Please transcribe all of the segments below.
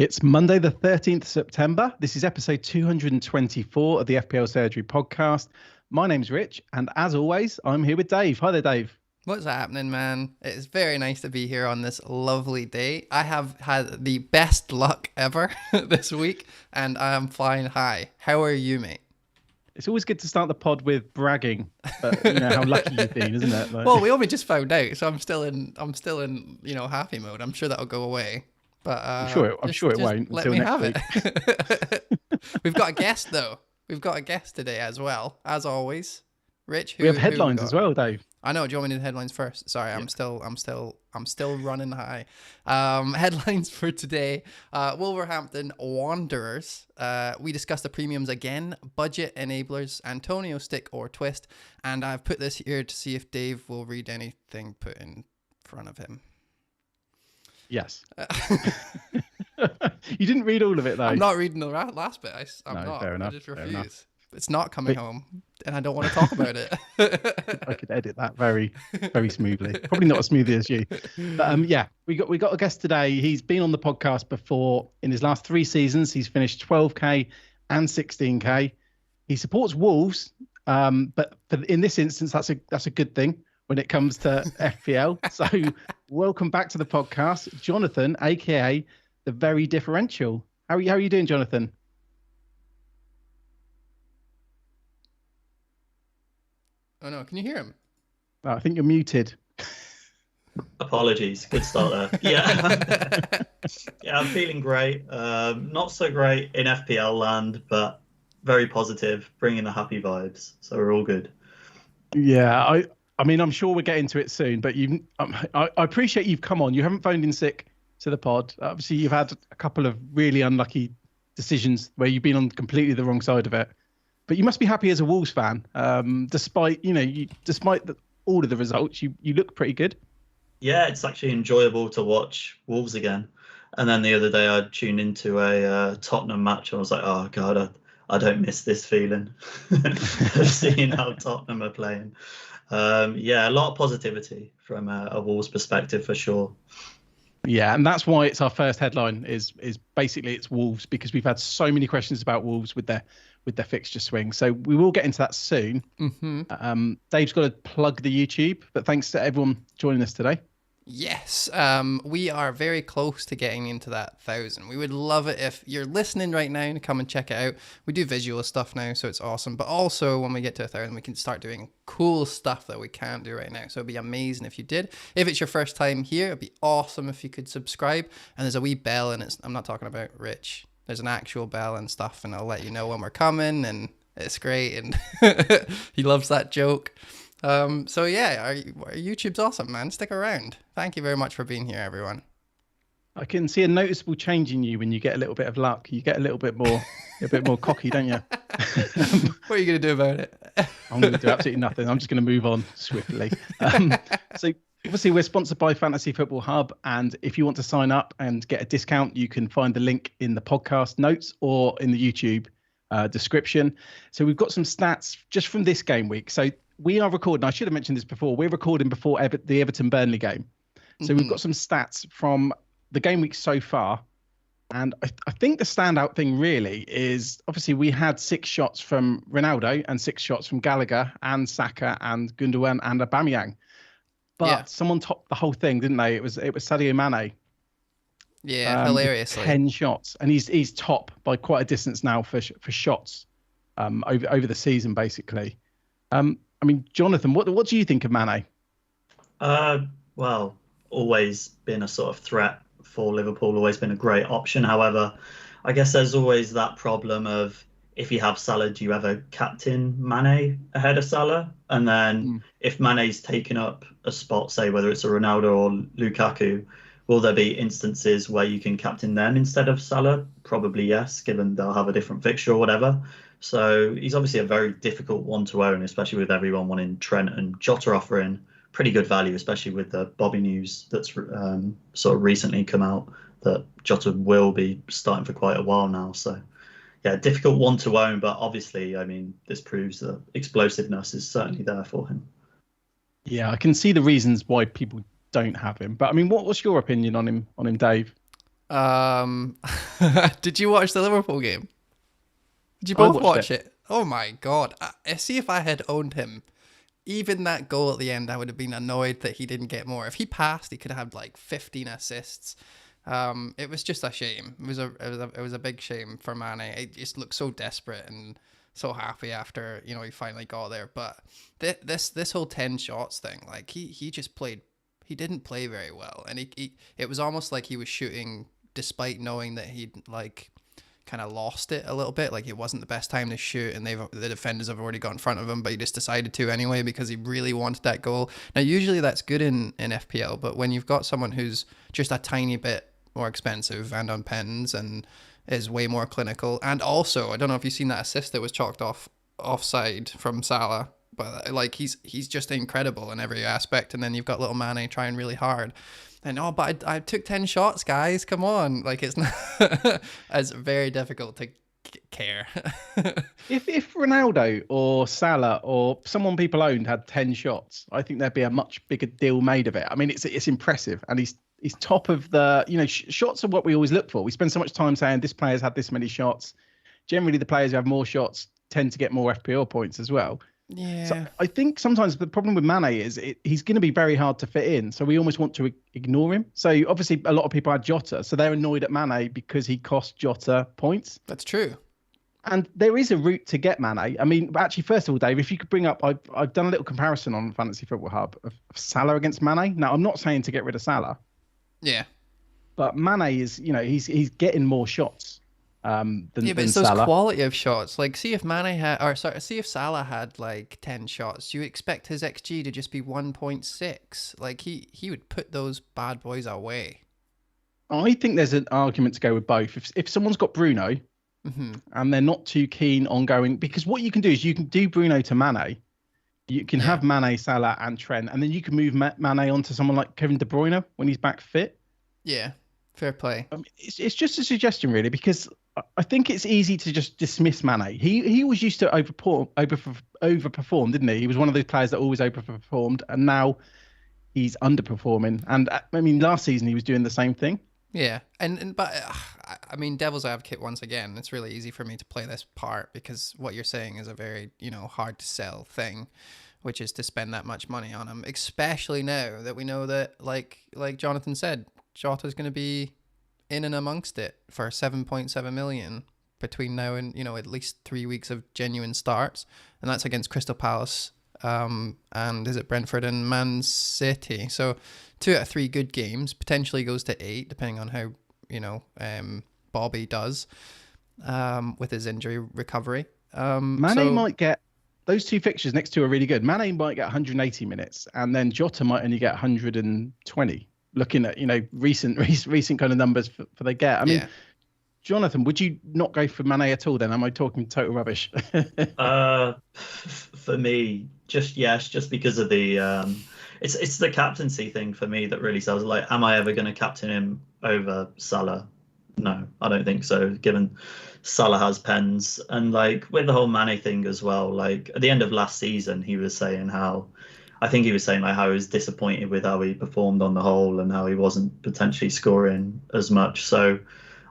It's Monday, the 13th September. This is episode 224 of the FPL Surgery podcast. My name's Rich, and as always, I'm here with Dave. Hi there, Dave. What's happening, man? It's very nice to be here on this lovely day. I have had the best luck ever this week, and I am flying high. How are you, mate? It's always good to start the pod with bragging, but you know how lucky you've been, isn't it? Like... Well, we only just found out, so I'm still in happy mode. I'm sure that'll go away. But I'm sure it won't. Let until me next have week. it. We've got a guest though. We've got a guest today as well, as always. Rich, we have headlines as well, Dave. I know. Do you want me to do the headlines first? Sorry, I'm still running high. Headlines for today: Wolverhampton Wanderers. We discussed the premiums again, budget enablers, Antonio stick or twist, and I've put this here to see if Dave will read anything put in front of him. Yes. You didn't read all of it though. I'm not reading the last bit. I'm no, not. Fair enough, I just refuse. enough. It's not coming home, and I don't want to talk about it. I could edit that very, very smoothly. Probably not as smoothly as you. But yeah, we got a guest today. He's been on the podcast before. In his last 3 seasons, he's finished 12k and 16k. He supports Wolves, but in this instance, that's a good thing when it comes to FPL. So welcome back to the podcast, Jonathan, aka the Very Differential. How are you doing, Jonathan? Oh no, can you hear him? Oh, I think you're muted. Apologies. Good start there. Yeah. Yeah, I'm feeling great. Not so great in FPL land, but very positive, bringing the happy vibes. So we're all good. Yeah, I mean, I'm sure we'll get into it soon, but I appreciate you've come on. You haven't phoned in sick to the pod. Obviously, you've had a couple of really unlucky decisions where you've been on completely the wrong side of it. But you must be happy as a Wolves fan, despite all of the results. You look pretty good. Yeah, it's actually enjoyable to watch Wolves again. And then the other day I tuned into a Tottenham match and I was like, oh God, I don't miss this feeling of seeing how Tottenham are playing. Yeah, a lot of positivity from a Wolves perspective for sure. Yeah, and that's why it's our first headline is basically it's Wolves, because we've had so many questions about Wolves with their fixture swing. So we will get into that soon. Mm-hmm. Dave's got to plug the YouTube, but thanks to everyone joining us today. Yes, we are very close to getting into that 1,000. We would love it if you're listening right now to come and check it out. We do visual stuff now, so it's awesome. But also, when we get to 1,000, we can start doing cool stuff that we can't do right now. So it'd be amazing if you did. If it's your first time here, it'd be awesome if you could subscribe. And there's a wee bell, and I'm not talking about Rich. There's an actual bell and stuff, and I'll let you know when we're coming, and it's great. And he loves that joke. So yeah, our YouTube's awesome, man. Stick around. Thank you very much for being here, everyone. I can see a noticeable change in you when you get a little bit of luck. You get a little bit more cocky, don't you? What are you going to do about it? I'm going to do absolutely nothing. I'm just going to move on swiftly. So obviously we're sponsored by Fantasy Football Hub, and if you want to sign up and get a discount, you can find the link in the podcast notes or in the YouTube description. So we've got some stats just from this game week. So we are recording, I should have mentioned this before, we're recording before the Everton-Burnley game. So we've got some stats from the game week so far. And I think the standout thing really is, obviously we had 6 shots from Ronaldo and 6 shots from Gallagher and Saka and Gundogan and Aubameyang. But someone topped the whole thing, didn't they? It was Sadio Mane. Yeah, hilariously. 10 shots. And he's top by quite a distance now for shots over the season, basically. I mean, Jonathan, what do you think of Mane? Well, always been a sort of threat for Liverpool, always been a great option. However, I guess there's always that problem of, if you have Salah, do you ever captain Mane ahead of Salah? And then if Mane's taken up a spot, say whether it's a Ronaldo or Lukaku, will there be instances where you can captain them instead of Salah? Probably yes, given they'll have a different fixture or whatever. So he's obviously a very difficult one to own, especially with everyone wanting Trent and Jota offering pretty good value, especially with the Bobby news that's sort of recently come out that Jota will be starting for quite a while now. So yeah, difficult one to own, but obviously, I mean, this proves that explosiveness is certainly there for him. Yeah, I can see the reasons why people don't have him. But I mean, what's your opinion on him, Dave? Did you watch the Liverpool game? Did you I both watched watch it? Oh my God. See, if I had owned him, even that goal at the end, I would have been annoyed that he didn't get more. If he passed, he could have had like 15 assists. It was just a shame. It was a big shame for Mane. It just looked so desperate and so happy after, you know, he finally got there. But this whole 10 shots thing, like he just played. He didn't play very well, and it was almost like he was shooting despite knowing that he'd like kind of lost it a little bit. Like it wasn't the best time to shoot, and the defenders have already got in front of him, but he just decided to anyway because he really wanted that goal. Now usually that's good in FPL, but when you've got someone who's just a tiny bit more expensive and on pens and is way more clinical, and also I don't know if you've seen that assist that was chalked offside from Salah, but like he's just incredible in every aspect, and then you've got little Mane trying really hard. And but I took 10 shots, guys. Come on. Like, it's not, it's very difficult to care. If Ronaldo or Salah or someone people owned had 10 shots, I think there'd be a much bigger deal made of it. I mean, it's impressive, and he's top of the, you know, shots are what we always look for. We spend so much time saying this player's had this many shots. Generally, the players who have more shots tend to get more FPL points as well. Yeah. So I think sometimes the problem with Mane is he's going to be very hard to fit in. So we almost want to ignore him. So obviously a lot of people had Jota. So they're annoyed at Mane because he cost Jota points. That's true. And there is a route to get Mane. I mean, actually, first of all, Dave, if you could bring up, I've done a little comparison on Fantasy Football Hub of Salah against Mane. Now, I'm not saying to get rid of Salah. Yeah. But Mane is, you know, he's getting more shots. Than it's Salah. Those quality of shots. Like, see if see if Salah had like 10 shots, you expect his XG to just be 1.6. Like he would put those bad boys away. I think there's an argument to go with both. If someone's got Bruno and they're not too keen on going, because what you can do is you can do Bruno to Mane. You can have Mane, Salah, and Trent, and then you can move Mane onto someone like Kevin De Bruyne when he's back fit. Yeah, fair play. I mean, it's just a suggestion, really, because I think it's easy to just dismiss Mane. He was used to overperform, didn't he? He was one of those players that always overperformed, and now he's underperforming. And I mean, last season he was doing the same thing. Yeah, but I mean, devil's advocate once again. It's really easy for me to play this part because what you're saying is a very, you know, hard to sell thing, which is to spend that much money on him, especially now that we know that, like Jonathan said, Jota's going to be in and amongst it for 7.7 million between now and, you know, at least 3 weeks of genuine starts, and that's against Crystal Palace and is it Brentford and Man City. So 2 out of 3 good games, potentially goes to 8 depending on how, you know, Bobby does with his injury recovery. Mane might get those 2 fixtures next to are really good. Mane might get 180 minutes, and then Jota might only get 120. Looking at, you know, recent kind of numbers for the get. I mean, Jonathan, would you not go for Mane at all then? Am I talking total rubbish? For me, just because of the it's the captaincy thing for me that really sells. Like, am I ever going to captain him over Salah? No, I don't think so, given Salah has pens. And like with the whole Mane thing as well, like at the end of last season, he was saying how he was disappointed with how he performed on the whole and how he wasn't potentially scoring as much. So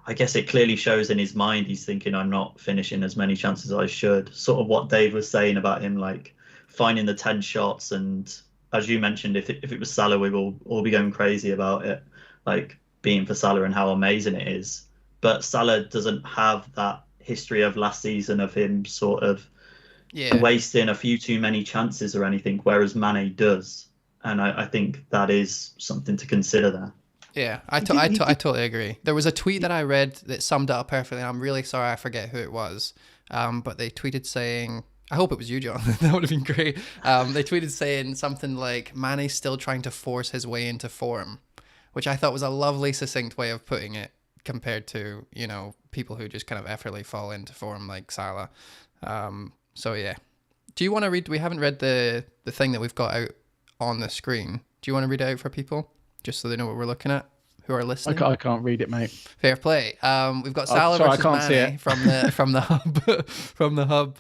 I guess it clearly shows in his mind he's thinking, I'm not finishing as many chances as I should. Sort of what Dave was saying about him, like finding the 10 shots. And as you mentioned, if it was Salah, we will all be going crazy about it, like being for Salah and how amazing it is. But Salah doesn't have that history of last season of him sort of wasting a few too many chances or anything, whereas Mane does. And I think that is something to consider there. Yeah, I totally agree. There was a tweet that I read that summed it up perfectly, and I'm really sorry I forget who it was. But they tweeted saying, I hope it was you, John. That would have been great. They tweeted saying something like, Mane's still trying to force his way into form, which I thought was a lovely, succinct way of putting it compared to, you know, people who just kind of effortlessly fall into form like Salah. So yeah, do you want to read? We haven't read the thing that we've got out on the screen. Do you want to read it out for people, just so they know what we're looking at, who are listening? I can't read it, mate. Fair play. We've got Salah versus Mane from the hub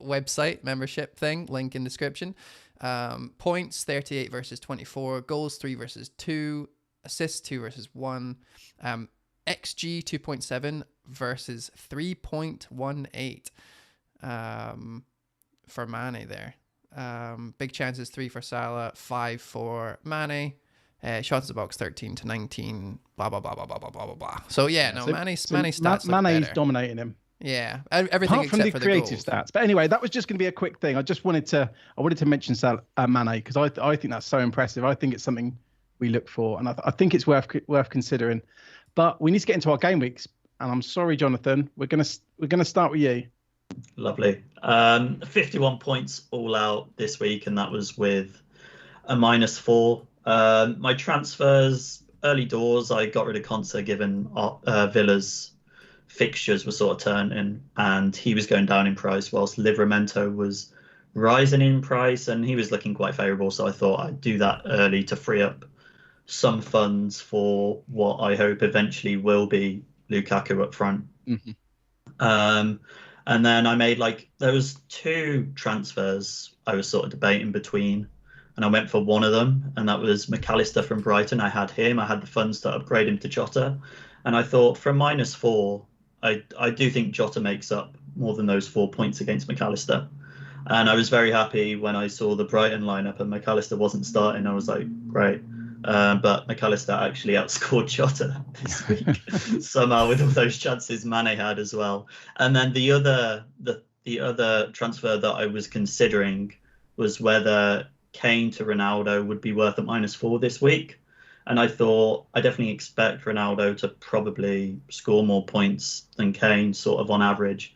website membership thing. Link in description. Points 38 versus 24. Goals 3 versus 2. assists 2 versus 1. XG 2.7 versus 3.18 for Mane there. Big chances 3 for Salah, 5 for Mane. Shots in the box 13 to 19. Blah blah blah blah blah blah blah blah. So Mane's stats look Mane's better. dominating him. Yeah, everything apart from except the for creative the goals. stats. But anyway, that was just going to be a quick thing. I wanted to mention Mane because I think that's so impressive. I think it's something we look for, and I think it's worth considering. But we need to get into our game weeks, and I'm sorry, Jonathan, we're gonna start with you. Lovely. 51 points all out this week, and that was with a -4. My transfers early doors, I got rid of Consa given Villa's fixtures were sort of turning, and he was going down in price whilst Livramento was rising in price, and he was looking quite favourable. So I thought I'd do that early to free up some funds for what I hope eventually will be Lukaku up front. Mm-hmm. And then I made there was 2 transfers I was sort of debating between, and I went for one of them, and that was McAllister from Brighton. I had the funds to upgrade him to Jota, and I thought from -4, I do think Jota makes up more than those 4 points against McAllister. And I was very happy when I saw the Brighton lineup and McAllister wasn't starting. I was like, great. But McAllister actually outscored Jota this week somehow with all those chances Mane had as well. And then the other transfer that I was considering was whether Kane to Ronaldo would be worth a -4 this week. And I thought I definitely expect Ronaldo to probably score more points than Kane, sort of on average.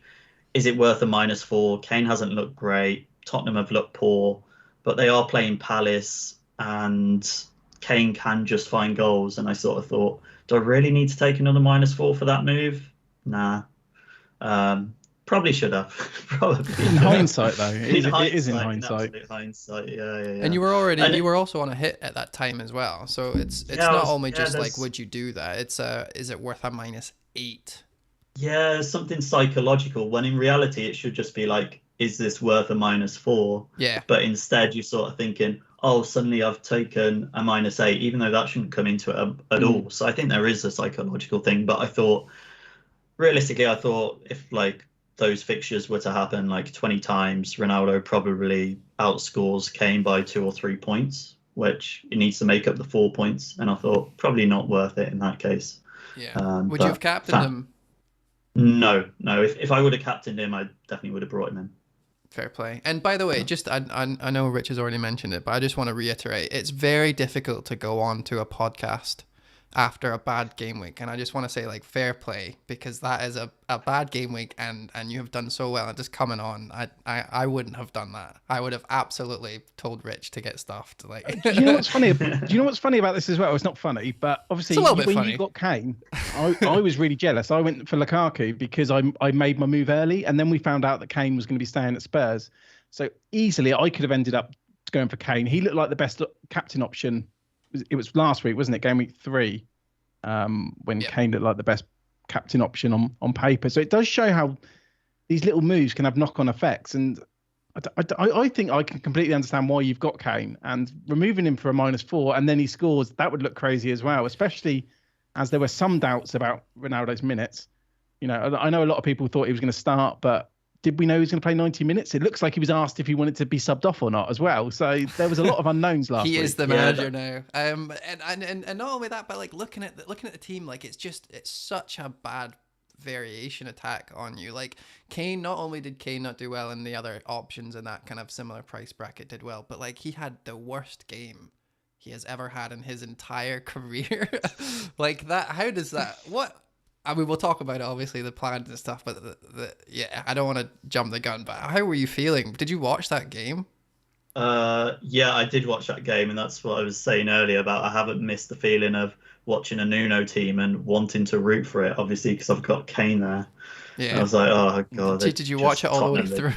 Is it worth a -4? Kane hasn't looked great. Tottenham have looked poor, but they are playing Palace, and Kane can just find goals. And I sort of thought, do I really need to take another -4 for that move? Nah. Probably should have. Probably. In hindsight, though, it is in hindsight. In hindsight, yeah. And you were also on a hit at that time as well. So it's not only just would you do that? It's is it worth a -8? Yeah, something psychological. When in reality, it should just be is this worth a -4? Yeah. But instead, you're sort of thinking, oh, suddenly I've taken a -8, even though that shouldn't come into it at all. So I think there is a psychological thing. But I thought, realistically, if those fixtures were to happen 20 times, Ronaldo probably outscores Kane by 2 or 3 points, which it needs to make up the 4 points. And I thought probably not worth it in that case. Yeah. Would you have captained him? No. If I would have captained him, I definitely would have brought him in. Fair play. And by the way, I know Rich has already mentioned it, but I just want to reiterate, it's very difficult to go on to a podcast after a bad game week, and I just want to say fair play, because that is a bad game week, and you have done so well. And just coming on, I wouldn't have done that. I would have absolutely told Rich to get stuffed. Do you know what's funny? Do you know what's funny about this as well? It's not funny, but obviously it's a little bit when funny. You got Kane, I was really jealous. I went for Lukaku because I made my move early, and then we found out that Kane was going to be staying at Spurs. So easily I could have ended up going for Kane. He looked like the best captain option. It was last week, wasn't it? Game week 3, when Kane looked like the best captain option on paper. So it does show how these little moves can have knock-on effects. And I think I can completely understand why you've got Kane, and removing him for a -4 and then he scores, that would look crazy as well, especially as there were some doubts about Ronaldo's minutes. I know a lot of people thought he was going to start, but did we know he was going to play 90 minutes? It looks like he was asked if he wanted to be subbed off or not as well. So there was a lot of unknowns last week. He is the manager now. And not only that, but looking at the team, it's such a bad variation attack on you. Kane, not only did Kane not do well, and the other options in that kind of similar price bracket did well, but he had the worst game he has ever had in his entire career. How does that, what? I mean, we'll talk about it, obviously, the plans and stuff, but I don't want to jump the gun, but how were you feeling? Did you watch that game? Yeah, I did watch that game, and that's what I was saying earlier about I haven't missed the feeling of watching a Nuno team and wanting to root for it, obviously, because I've got Kane there. Yeah. And I was like, oh, God. Did you watch it all the way through?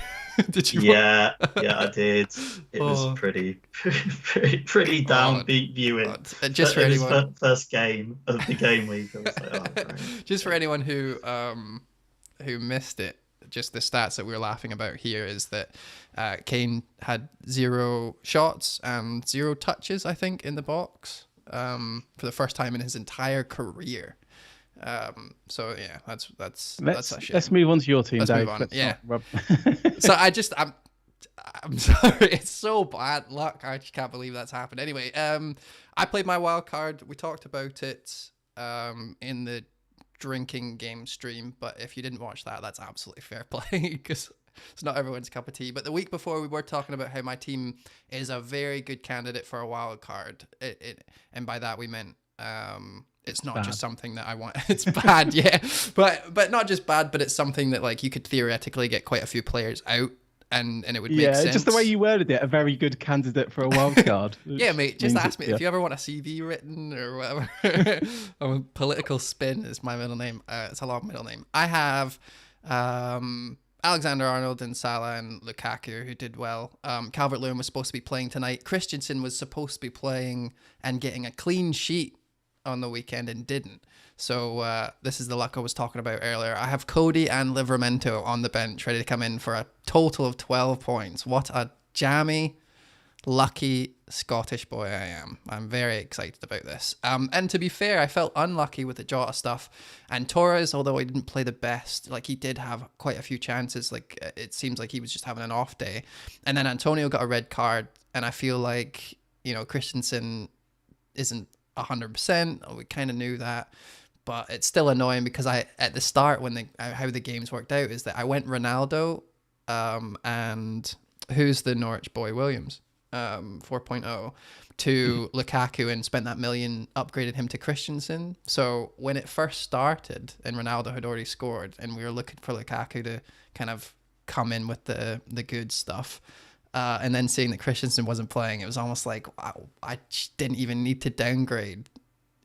Did you? Yeah, I did. It was pretty downbeat viewing. Just for anyone, first game of the game week. I was like, oh, great. Just for anyone who missed it, just the stats that we're laughing about here is that Kane had 0 shots and 0 touches, I think, in the box. for the first time in his entire career. So yeah, that's a shame. Let's move on to your team, Let's Dave. move on. Let's Yeah. not So I'm sorry, it's so bad luck. I just can't believe that's happened. Anyway, I played my wild card. We talked about it in the drinking game stream, but if you didn't watch that, that's absolutely fair play because it's not everyone's cup of tea. But the week before, we were talking about how my team is a very good candidate for a wild card. And by that we meant it's not bad. just something that I want. It's bad, yeah, but not just bad, but it's something that like you could theoretically get quite a few players out. And it would make sense. Just the way you worded it, a very good candidate for a wild card. Yeah, mate, just ask me if you ever want a CV written or whatever. Political Spin is my middle name. It's a long middle name. I have Alexander-Arnold and Salah and Lukaku, who did well. Calvert-Lewin was supposed to be playing tonight. Christensen was supposed to be playing and getting a clean sheet on the weekend and didn't. So this is the luck I was talking about earlier. I have Cody and Livramento on the bench ready to come in for a total of 12 points. What a jammy, lucky Scottish boy I am. I'm very excited about this. And to be fair, I felt unlucky with the Jota stuff. And Torres, although he didn't play the best, like he did have quite a few chances. Like it seems like he was just having an off day. And then Antonio got a red card. And I feel like, Christensen isn't 100%. We kind of knew that. But it's still annoying because at the start when how the games worked out is that I went Ronaldo and who's the Norwich boy, Williams, 4.0 to Lukaku and spent that million, upgraded him to Christensen. So when it first started and Ronaldo had already scored and we were looking for Lukaku to kind of come in with the good stuff, and then seeing that Christensen wasn't playing, it was almost like, wow, I didn't even need to downgrade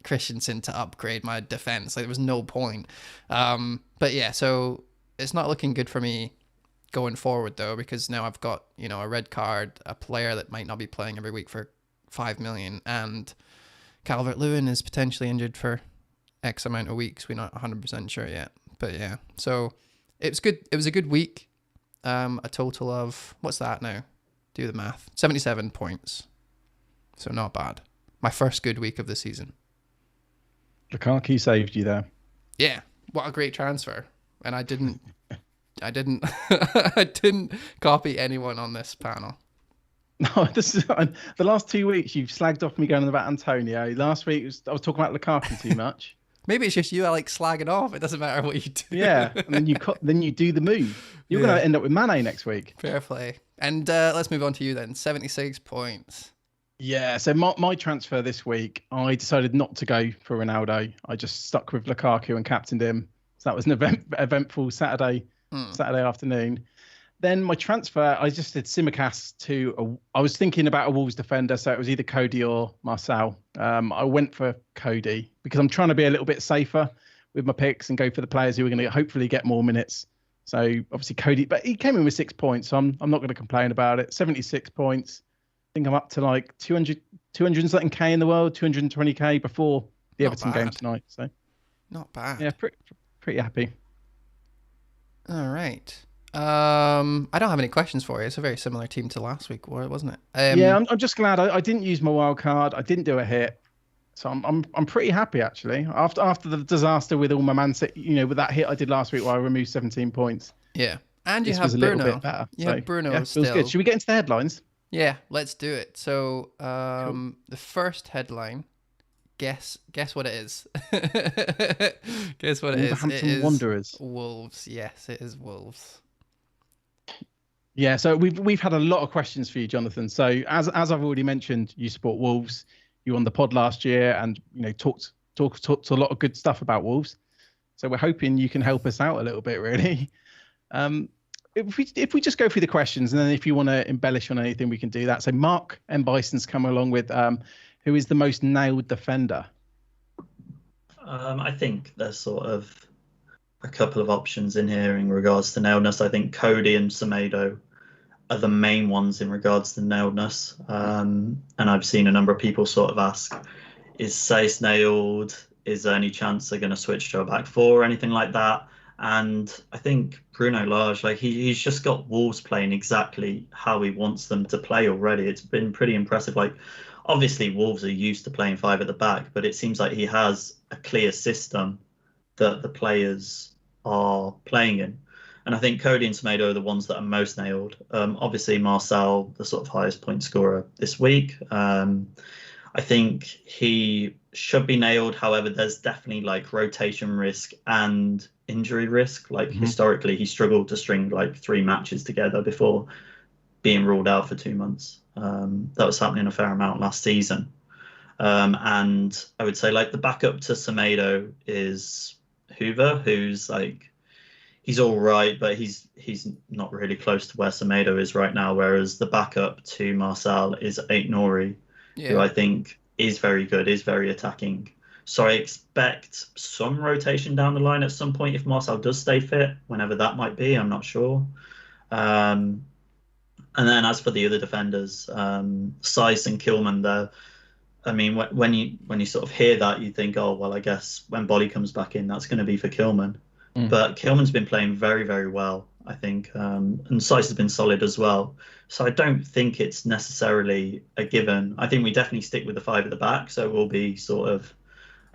Christensen to upgrade my defense. Like there was no point. But yeah, so it's not looking good for me going forward though, because now I've got, a red card, a player that might not be playing every week for 5 million, and Calvert-Lewin is potentially injured for X amount of weeks. We're not 100% sure yet. But yeah, so it was good. It was a good week. A total of, what's that now? Do the math. 77 points. So not bad. My first good week of the season. Lukaku saved you there. Yeah, what a great transfer. And I didn't I didn't copy anyone on this panel. No, this is the last 2 weeks you've slagged off me going about Antonio. Last week I was talking about Lukaku too much. Maybe it's just you. I like slagging off. It doesn't matter what you do. Yeah, and then you do the move. You're going to end up with Mane next week. Fair play. And let's move on to you then. 76 points. Yeah, so my transfer this week, I decided not to go for Ronaldo. I just stuck with Lukaku and captained him. So that was an eventful Saturday afternoon. Then my transfer, I just did Simicast I was thinking about a Wolves defender, so it was either Cody or Marcel. I went for Cody because I'm trying to be a little bit safer with my picks and go for the players who are going to hopefully get more minutes. So obviously Cody, but he came in with 6 points, so I'm not going to complain about it. 76 points. I think I'm up to like 200 and something K in the world, 220K before the Everton game tonight. So not bad. Yeah, pretty happy. All right. I don't have any questions for you. It's a very similar team to last week, wasn't it? Yeah, I'm just glad I didn't use my wild card. I didn't do a hit, so I'm pretty happy actually. After the disaster with all my Man City, with that hit I did last week where I removed 17 points. Yeah, and you this have was a Bruno. Little bit better, you have Bruno yeah, still. Feels good. Should we get into the headlines? Yeah, let's do it. So, cool. The first headline. Guess what it is. Guess what it is. Wolverhampton Wanderers. Wolves. Yes, it is Wolves. Yeah, so we've had a lot of questions for you, Jonathan. So as I've already mentioned, you support Wolves. You were on the pod last year, and talked a lot of good stuff about Wolves. So we're hoping you can help us out a little bit, really. If we just go through the questions, and then if you want to embellish on anything, we can do that. So Mark M. Bison's come along with who is the most nailed defender? I think there's sort of a couple of options in here in regards to nailedness. I think Cody and Semedo are the main ones in regards to nailedness. And I've seen a number of people sort of ask, is Sace nailed? Is there any chance they're going to switch to a back four or anything like that? And I think Bruno Lage, he's just got Wolves playing exactly how he wants them to play already. It's been pretty impressive. obviously Wolves are used to playing 5 at the back, but it seems like he has a clear system that the players are playing in. And I think Cody and Semedo are the ones that are most nailed. Obviously, Marcel, the sort of highest point scorer this week. I think he should be nailed. However, there's definitely like rotation risk and injury risk. Like historically, he struggled to string like 3 matches together before being ruled out for 2 months. That was happening a fair amount last season. And I would say like the backup to Semedo is Hoover, who's like, he's all right, but he's not really close to where Semedo is right now. Whereas the backup to Marcel is Aït-Nouri, who I think is very good, is very attacking. So I expect some rotation down the line at some point if Marcel does stay fit, whenever that might be. I'm not sure. And then as for the other defenders, Seiss and Kilman, there. I mean, when you sort of hear that, you think, oh well, I guess when Bolly comes back in, that's going to be for Kilman. But Kilman's been playing very, very well, I think, and Seiss has been solid as well. So I don't think it's necessarily a given. I think we definitely stick with the 5 at the back, so it will be sort of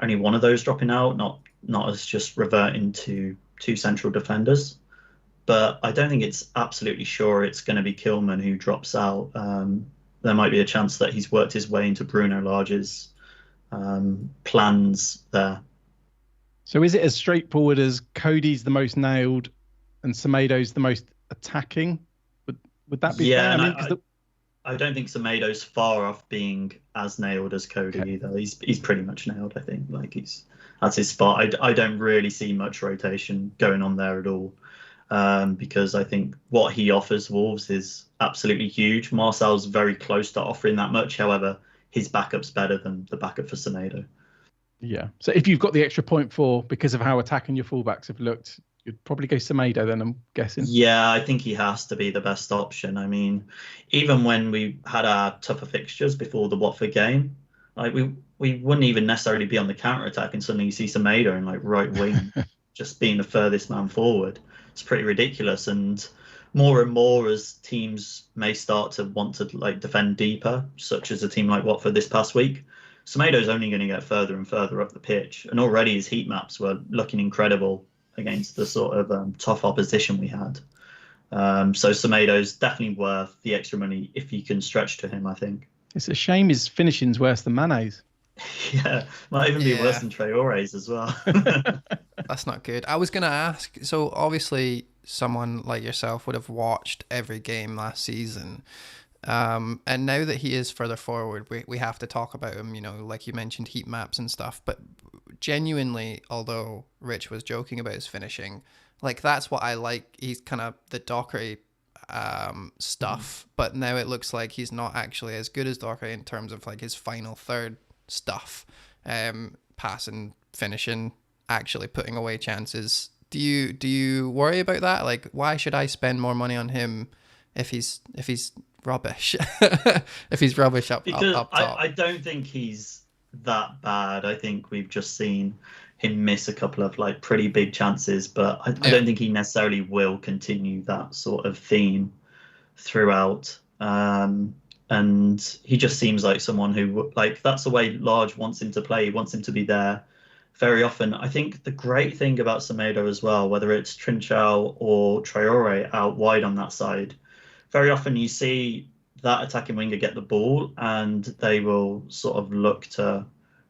only one of those dropping out, not as just reverting to 2 central defenders. But I don't think it's absolutely sure it's going to be Kilman who drops out. There might be a chance that he's worked his way into Bruno Lage's plans there. So is it as straightforward as Cody's the most nailed and Semedo's the most attacking? Would that be fair? I don't think Semedo's far off being as nailed as Cody either. He's pretty much nailed, I think. Like that's his spot. I don't really see much rotation going on there at all. Because I think what he offers Wolves is absolutely huge. Marcel's very close to offering that much. However, his backup's better than the backup for Semedo. Yeah. So if you've got the extra 0.4 because of how attacking your fullbacks have looked, you'd probably go Semedo then, I'm guessing. Yeah, I think he has to be the best option. I mean, even when we had our tougher fixtures before the Watford game, like we wouldn't even necessarily be on the counter attack, and suddenly you see Semedo in like right wing, just being the furthest man forward. It's pretty ridiculous. And more as teams may start to want to like defend deeper, such as a team like Watford this past week, Semedo's only going to get further and further up the pitch. And already his heat maps were looking incredible against the sort of tough opposition we had. So Semedo's definitely worth the extra money if you can stretch to him, I think. It's a shame his finishing's worse than Mane's. Yeah, might even be worse than Traore's as well. That's not good. I was going to ask, so obviously someone like yourself would have watched every game last season. And now that he is further forward, we have to talk about him, you know, like you mentioned, heat maps and stuff. But genuinely, although Rich was joking about his finishing, like that's what I like. He's kind of the Doherty stuff, but now it looks like he's not actually as good as Doherty in terms of like his final third stuff, passing, finishing, actually putting away chances. Do you worry about that? Like, why should I spend more money on him if he's rubbish? If he's rubbish up top. I don't think he's that bad. I think we've just seen him miss a couple of like pretty big chances, but I don't think he necessarily will continue that sort of theme throughout. And he just seems like someone who, like, that's the way Large wants him to play. He wants him to be there very often. I think the great thing about Semedo as well, whether it's Trincao or Traore out wide on that side, very often you see that attacking winger get the ball and they will sort of look to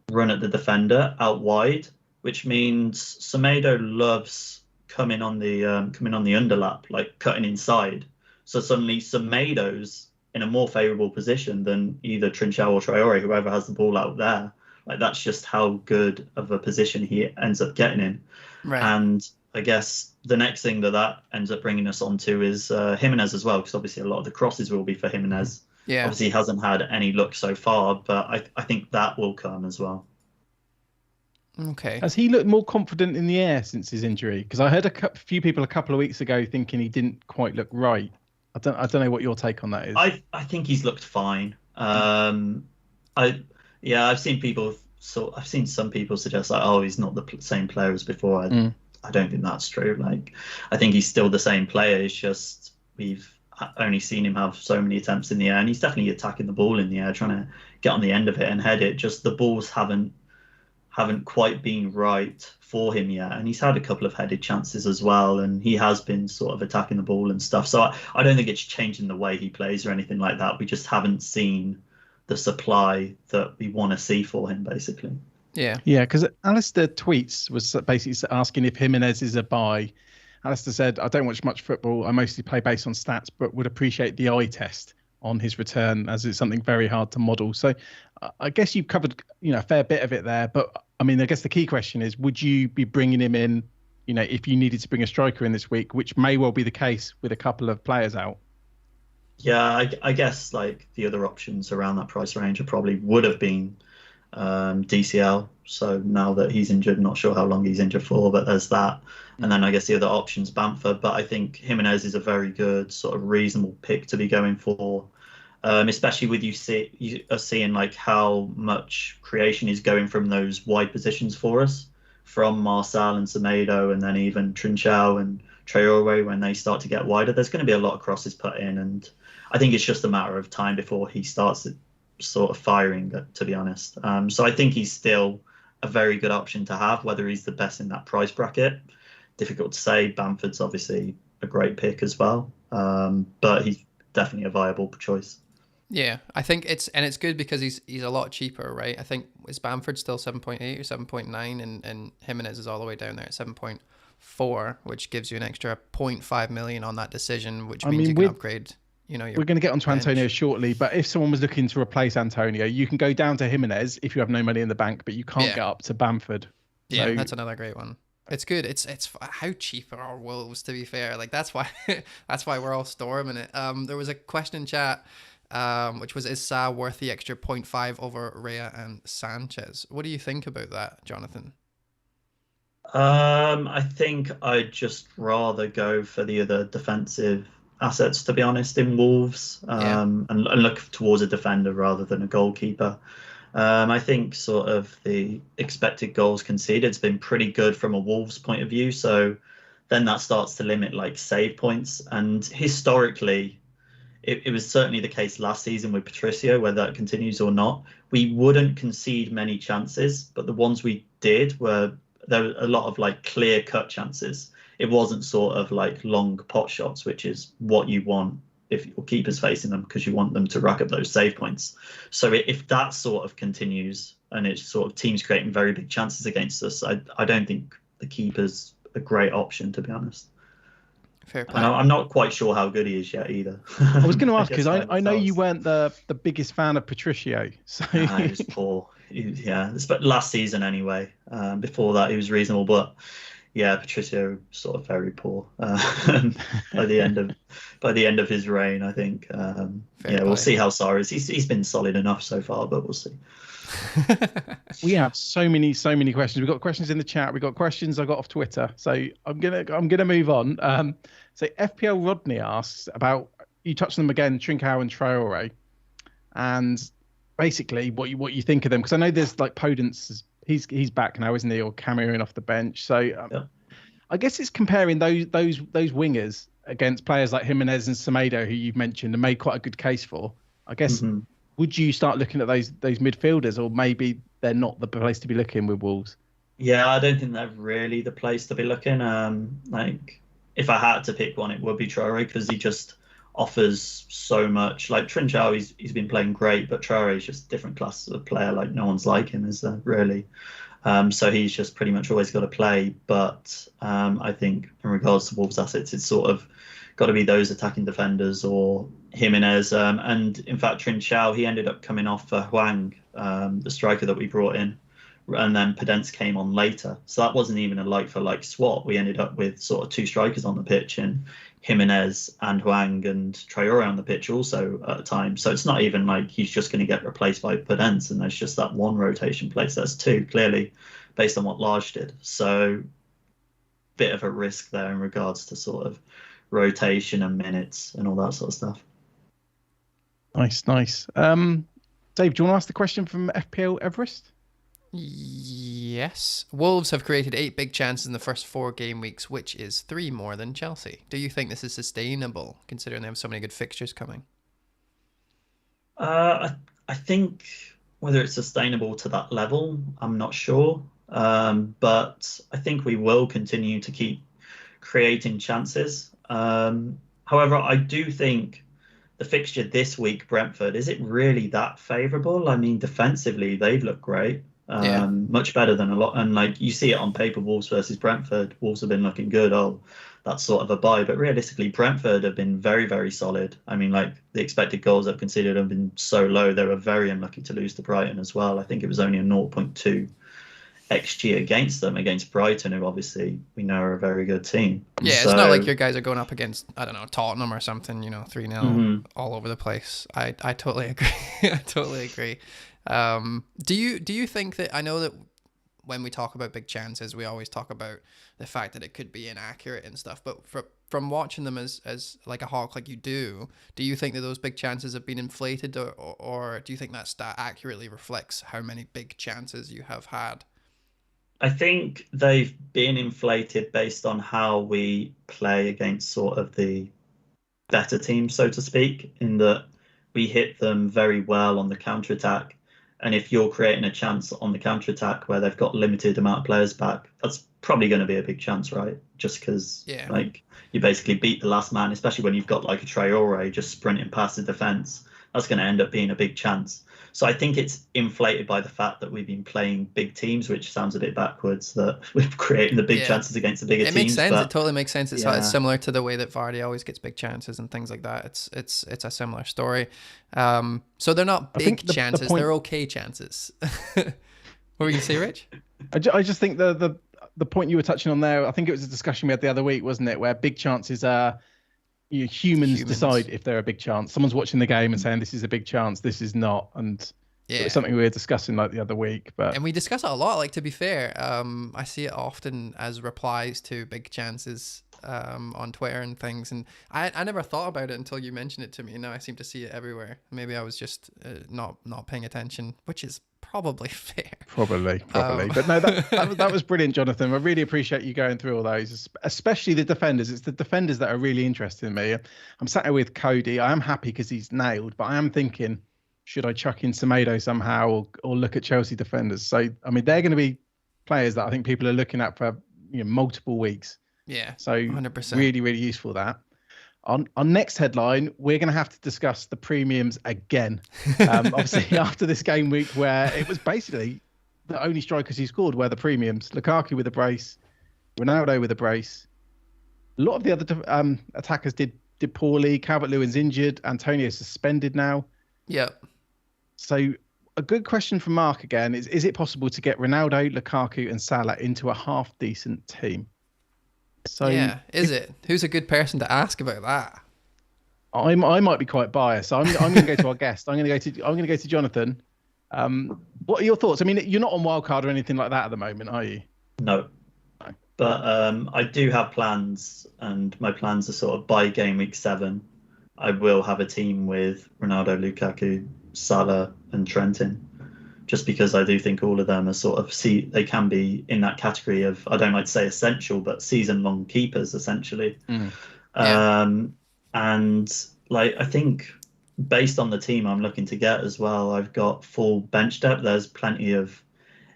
run at the defender out wide, which means Semedo loves coming on the underlap, like cutting inside. So suddenly Semedo's in a more favourable position than either Trincao or Traore, whoever has the ball out there. Like, that's just how good of a position he ends up getting in. Right. And I guess the next thing that ends up bringing us on to is Jimenez as well, because obviously a lot of the crosses will be for Jimenez. Yeah. Obviously he hasn't had any luck so far, but I think that will come as well. Okay. Has he looked more confident in the air since his injury? Because I heard a few people a couple of weeks ago thinking he didn't quite look right. I don't know what your take on that is. I think he's looked fine. I've seen some people suggest like, oh, he's not the same player as before. I don't think that's true. Like, I think he's still the same player. It's just we've only seen him have so many attempts in the air, and he's definitely attacking the ball in the air, trying to get on the end of it and head it. Just the balls haven't quite been right for him yet, and he's had a couple of headed chances as well, and he has been sort of attacking the ball and stuff. So I don't think it's changing the way he plays or anything like that. We just haven't seen the supply that we want to see for him, basically. Yeah, because Alistair tweets was basically asking if Jimenez is a buy. Alistair said, I don't watch much football. I mostly play based on stats, but would appreciate the eye test on his return, as it's something very hard to model. So I guess you've covered, a fair bit of it there. But I mean, I guess the key question is, would you be bringing him in, if you needed to bring a striker in this week, which may well be the case with a couple of players out? Yeah, I guess like the other options around that price range probably would have been DCL. So now that he's injured, not sure how long he's injured for, but there's that. And then I guess the other option's Bamford. But I think Jimenez is a very good sort of reasonable pick to be going for, especially with you seeing like how much creation is going from those wide positions for us, from Marcel and Semedo, and then even Trinchao and Traore. When they start to get wider, there's going to be a lot of crosses put in, and I think it's just a matter of time before he starts sort of firing, to be honest. So I think he's still a very good option to have. Whether he's the best in that price bracket, difficult to say. Bamford's obviously a great pick as well, but he's definitely a viable choice. Yeah, I think it's good because he's a lot cheaper, right? I think is Bamford still 7.8 or 7.9, and Jimenez is all the way down there at 7.4, which gives you an extra 0.5 million on that decision, which means you can upgrade. We're going to get onto Antonio shortly, but if someone was looking to replace Antonio, you can go down to Jimenez if you have no money in the bank, but you can't get up to Bamford. Yeah, so that's another great one. It's good. It's how cheap are Wolves, to be fair. Like that's why we're all storming it. There was a question in chat, which was, is Sa worth the extra 0.5 over Rhea and Sanchez? What do you think about that, Jonathan? I think I'd just rather go for the other defensive assets, to be honest, in Wolves, and look towards a defender rather than a goalkeeper. I think sort of the expected goals conceded has been pretty good from a Wolves point of view. So then that starts to limit like save points. And historically, it was certainly the case last season with Patricio, whether that continues or not. We wouldn't concede many chances, but the ones we did there were a lot of like clear cut chances. It wasn't sort of like long pot shots, which is what you want if your keeper's facing them, because you want them to rack up those save points. So if that sort of continues and it's sort of teams creating very big chances against us, I don't think the keeper's a great option, to be honest. Fair play. And I'm not quite sure how good he is yet either. I was going to ask, because I know you weren't the biggest fan of Patricio. So he was poor. But last season anyway. Before that, he was reasonable, but yeah, Patricio sort of very poor by the end of his reign, I think. We'll see how Sarr is. He's been solid enough so far, but we'll see. We have so many questions. We've got questions in the chat. We've got questions I got off Twitter. So I'm gonna move on. So FPL Rodney asks about, you touched on them again, Trincao and Traore, and basically what you think of them, because I know there's like Podence. He's back now, isn't he? Or Cameron off the bench. So I guess it's comparing those wingers against players like Jimenez and Semedo, who you've mentioned and made quite a good case for. I guess would you start looking at those midfielders, or maybe they're not the place to be looking with Wolves? Yeah, I don't think they're really the place to be looking. Like if I had to pick one, it would be Traore, because he just offers so much. Like Trinchao, he's been playing great, but Traore is just a different class of player. Like no one's like him, is there really? So he's just pretty much always got to play. But I think in regards to Wolves' assets, it's sort of got to be those attacking defenders or Jimenez. And in fact, Trinchao, he ended up coming off for Hwang, the striker that we brought in. And then Podence came on later. So that wasn't even a like-for-like swap. We ended up with sort of two strikers on the pitch, and Jimenez and Hwang and Traore on the pitch also at the time. So it's not even like he's just going to get replaced by Podence and there's just that one rotation place. There's two, clearly, based on what Lage did. So bit of a risk there in regards to sort of rotation and minutes and all that sort of stuff. Nice. Dave, do you want to ask the question from FPL Everest? Yeah. Yes. Wolves have created 8 big chances in the first 4 game weeks, which is 3 more than Chelsea. Do you think this is sustainable, considering they have so many good fixtures coming? I think whether it's sustainable to that level, I'm not sure. But I think we will continue to keep creating chances. However, I do think the fixture this week, Brentford, is it really that favourable? I mean, defensively, they've looked great. Much better than a lot. And like you see it on paper, Wolves versus Brentford. Wolves have been looking good. Oh, that's sort of a buy. But realistically, Brentford have been very, very solid. I mean, like the expected goals they've conceded have been so low. They were very unlucky to lose to Brighton as well. I think it was only a 0.2 XG against them, against Brighton, who obviously we know are a very good team. Yeah, it's not like your guys are going up against, I don't know, Tottenham or something, 3-0 all over the place. I totally agree. I totally agree. Do you think that, I know that when we talk about big chances, we always talk about the fact that it could be inaccurate and stuff, but from watching them as like a hawk like you do you think that those big chances have been inflated, or do you think that stat accurately reflects how many big chances you have had? I think they've been inflated based on how we play against sort of the better teams, so to speak, in that we hit them very well on the counter-attack. And if you're creating a chance on the counter-attack where they've got limited amount of players back, that's probably going to be a big chance, right? Just because like you basically beat the last man, especially when you've got like a Traore just sprinting past the defence. That's going to end up being a big chance. So I think it's inflated by the fact that we've been playing big teams, which sounds a bit backwards, that we're creating the big chances against the bigger teams. It makes sense. It totally makes sense. It's similar to the way that Vardy always gets big chances and things like that. It's a similar story. So they're not big chances. They're okay chances. What were you going to say, Rich? I just think the point you were touching on there, I think it was a discussion we had the other week, wasn't it? Where big chances are... Humans decide if they're a big chance. Someone's watching the game and saying this is a big chance, this is not, and it's something we were discussing like the other week. And we discuss it a lot. Like, to be fair, I see it often as replies to big chances on Twitter and things, and I never thought about it until you mentioned it to me. Now I seem to see it everywhere. Maybe I was just not paying attention, which is probably fair. Probably. But no, that was brilliant, Jonathan. I really appreciate you going through all those, especially the defenders. It's the defenders that are really interesting to me. I'm sat here with Cody. I am happy because he's nailed, but I am thinking, should I chuck in Semedo somehow or look at Chelsea defenders? So, I mean, they're going to be players that I think people are looking at for multiple weeks. Yeah, so 100%. Really, really useful that. On next headline, we're going to have to discuss the premiums again. Obviously, after this game week where it was basically the only strikers who scored were the premiums. Lukaku with a brace, Ronaldo with a brace. A lot of the other attackers did poorly. Calvert-Lewin's injured. Antonio suspended now. Yep. So a good question from Mark again is it possible to get Ronaldo, Lukaku and Salah into a half-decent team? So is it? Who's a good person to ask about that? I might be quite biased. I'm going to go to our guest. I'm going to go to Jonathan. What are your thoughts? I mean, you're not on wildcard or anything like that at the moment, are you? No. But I do have plans, and my plans are sort of by game week 7, I will have a team with Ronaldo, Lukaku, Salah, and Trentin. Just because I do think all of them are sort of they can be in that category of, I don't like to say essential, but season-long keepers essentially. And like I think based on the team I'm looking to get as well, I've got full bench depth. There's plenty of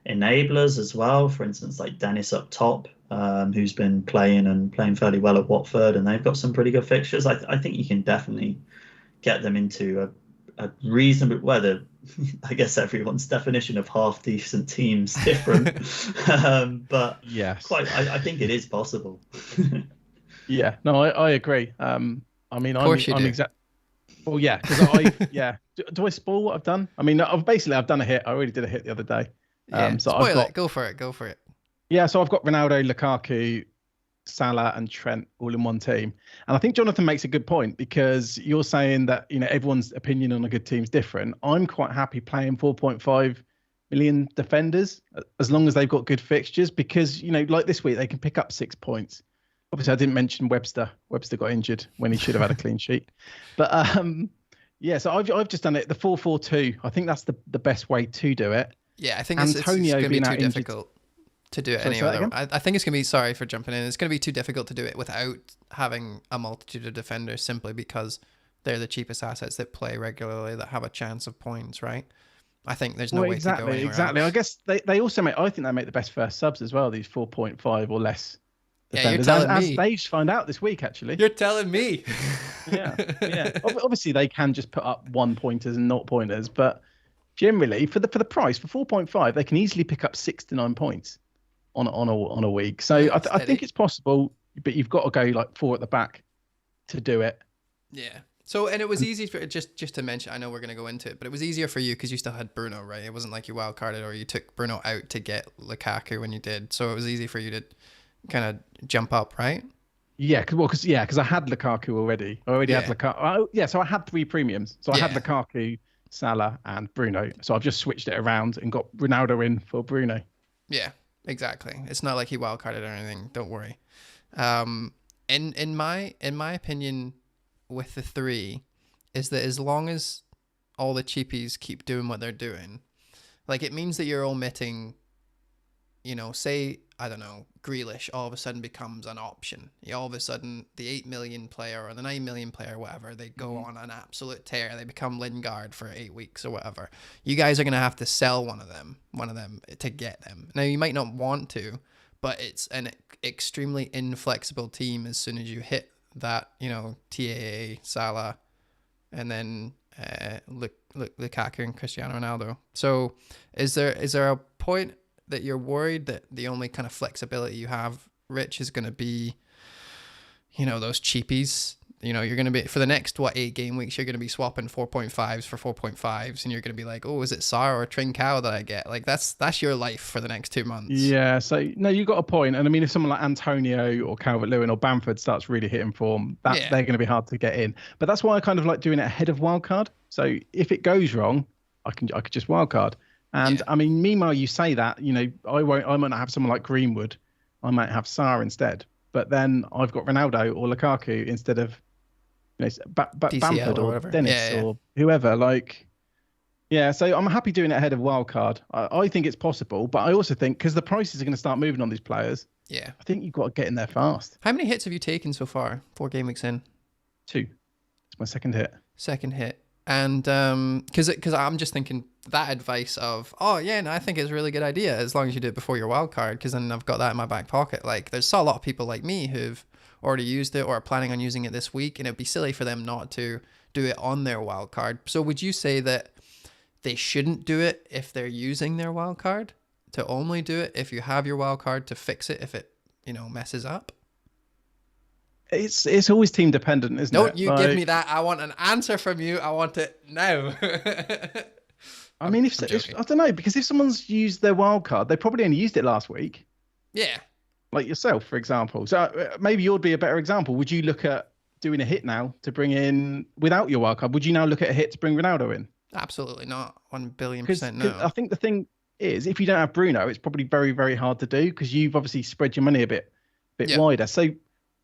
enablers as well. For instance, like Dennis up top, who's been playing fairly well at Watford, and they've got some pretty good fixtures. I think you can definitely get them into a reasonable, whether I guess everyone's definition of half decent teams different, but yes, I think it is possible. Yeah, no, I agree. I mean, I'm exactly. Well, yeah, because Do I spoil what I've done? I mean, I've done a hit. I already did a hit the other day. So spoil it. Go for it. Yeah, so I've got Ronaldo, Lukaku, Salah and Trent all in one team. And I think Jonathan makes a good point, because you're saying that, everyone's opinion on a good team's different. I'm quite happy playing 4.5 million defenders as long as they've got good fixtures, because, like this week, they can pick up 6 points. Obviously, I didn't mention Webster. Webster got injured when he should have had a clean sheet. But so I've just done it, the 4-4-2. I think that's the best way to do it. Yeah, I think it's going to be too difficult. to do it Sorry, any say that other. again? I think it's gonna be, sorry for jumping in. It's gonna be too difficult to do it without having a multitude of defenders, simply because they're the cheapest assets that play regularly that have a chance of points, right? I think there's no way to go anywhere exactly. I else. guess they also make. I think they make the best first subs as well. These 4.5 or less Yeah, you're defenders, telling as me. Dave's found out this week actually. You're telling me. Yeah. Obviously, they can just put up 1-pointers and 0-pointers, but generally, for the price for 4.5, they can easily pick up 6 to 9 points on a week. So Yeah, I think it's possible, but you've got to go like 4 at the back to do it. Yeah. So, and it was easy for, just to mention, I know we're going to go into it, but it was easier for you because you still had Bruno, right? It wasn't like you wild carded or you took Bruno out to get Lukaku when you did. So it was easy for you to kind of jump up, right? Yeah, because I had Lukaku already. I already had Lukaku. So I had 3 premiums. So I had Lukaku, Salah, and Bruno. So I've just switched it around and got Ronaldo in for Bruno. Yeah, exactly. It's not like he wild carded or anything. Don't worry. In my opinion, with the 3, is that as long as all the cheapies keep doing what they're doing, like it means that you're omitting, say, I don't know, Grealish all of a sudden becomes an option. All of a sudden, the 8 million player or the 9 million player, whatever, they go on an absolute tear. They become Lingard for 8 weeks or whatever. You guys are going to have to sell one of them to get them. Now, you might not want to, but it's an extremely inflexible team as soon as you hit that, TAA, Salah, and then Lukaku and Cristiano Ronaldo. So is there a point that you're worried that the only kind of flexibility you have, Rich, is going to be, those cheapies? You're going to be, for the next, 8 game weeks, you're going to be swapping 4.5s for 4.5s, and you're going to be like, oh, is it Sar or Trincao that I get? Like, that's your life for the next 2 months. Yeah, so, no, you got a point. And I mean, if someone like Antonio or Calvert-Lewin or Bamford starts really hitting form, they're going to be hard to get in. But that's why I kind of like doing it ahead of wildcard. So if it goes wrong, I could just wildcard. And I mean, meanwhile, you say that, I might not have someone like Greenwood. I might have Sar instead. But then I've got Ronaldo or Lukaku instead of Bamford or Dennis or whoever. So I'm happy doing it ahead of wildcard. I think it's possible, but I also think because the prices are going to start moving on these players, I think you've got to get in there fast. How many hits have you taken so far? 4 game weeks in? 2. It's my second hit. And because I'm just thinking that advice of, I think it's a really good idea as long as you do it before your wild card, because then I've got that in my back pocket. Like, there's a lot of people like me who've already used it or are planning on using it this week, and it'd be silly for them not to do it on their wild card. So would you say that they shouldn't do it if they're using their wild card, to only do it if you have your wild card to fix it if it messes up? It's always team dependent, isn't it? Don't you give me that. I want an answer from you. I want it now. I mean, if I don't know, because if someone's used their wild card, they probably only used it last week. Yeah. Like yourself, for example. So maybe you'd be a better example. Would you look at doing a hit now to bring in without your wild card? Would you now look at a hit to bring Ronaldo in? Absolutely not. 1,000,000,000% no. I think the thing is, if you don't have Bruno, it's probably very, very hard to do because you've obviously spread your money a bit wider. So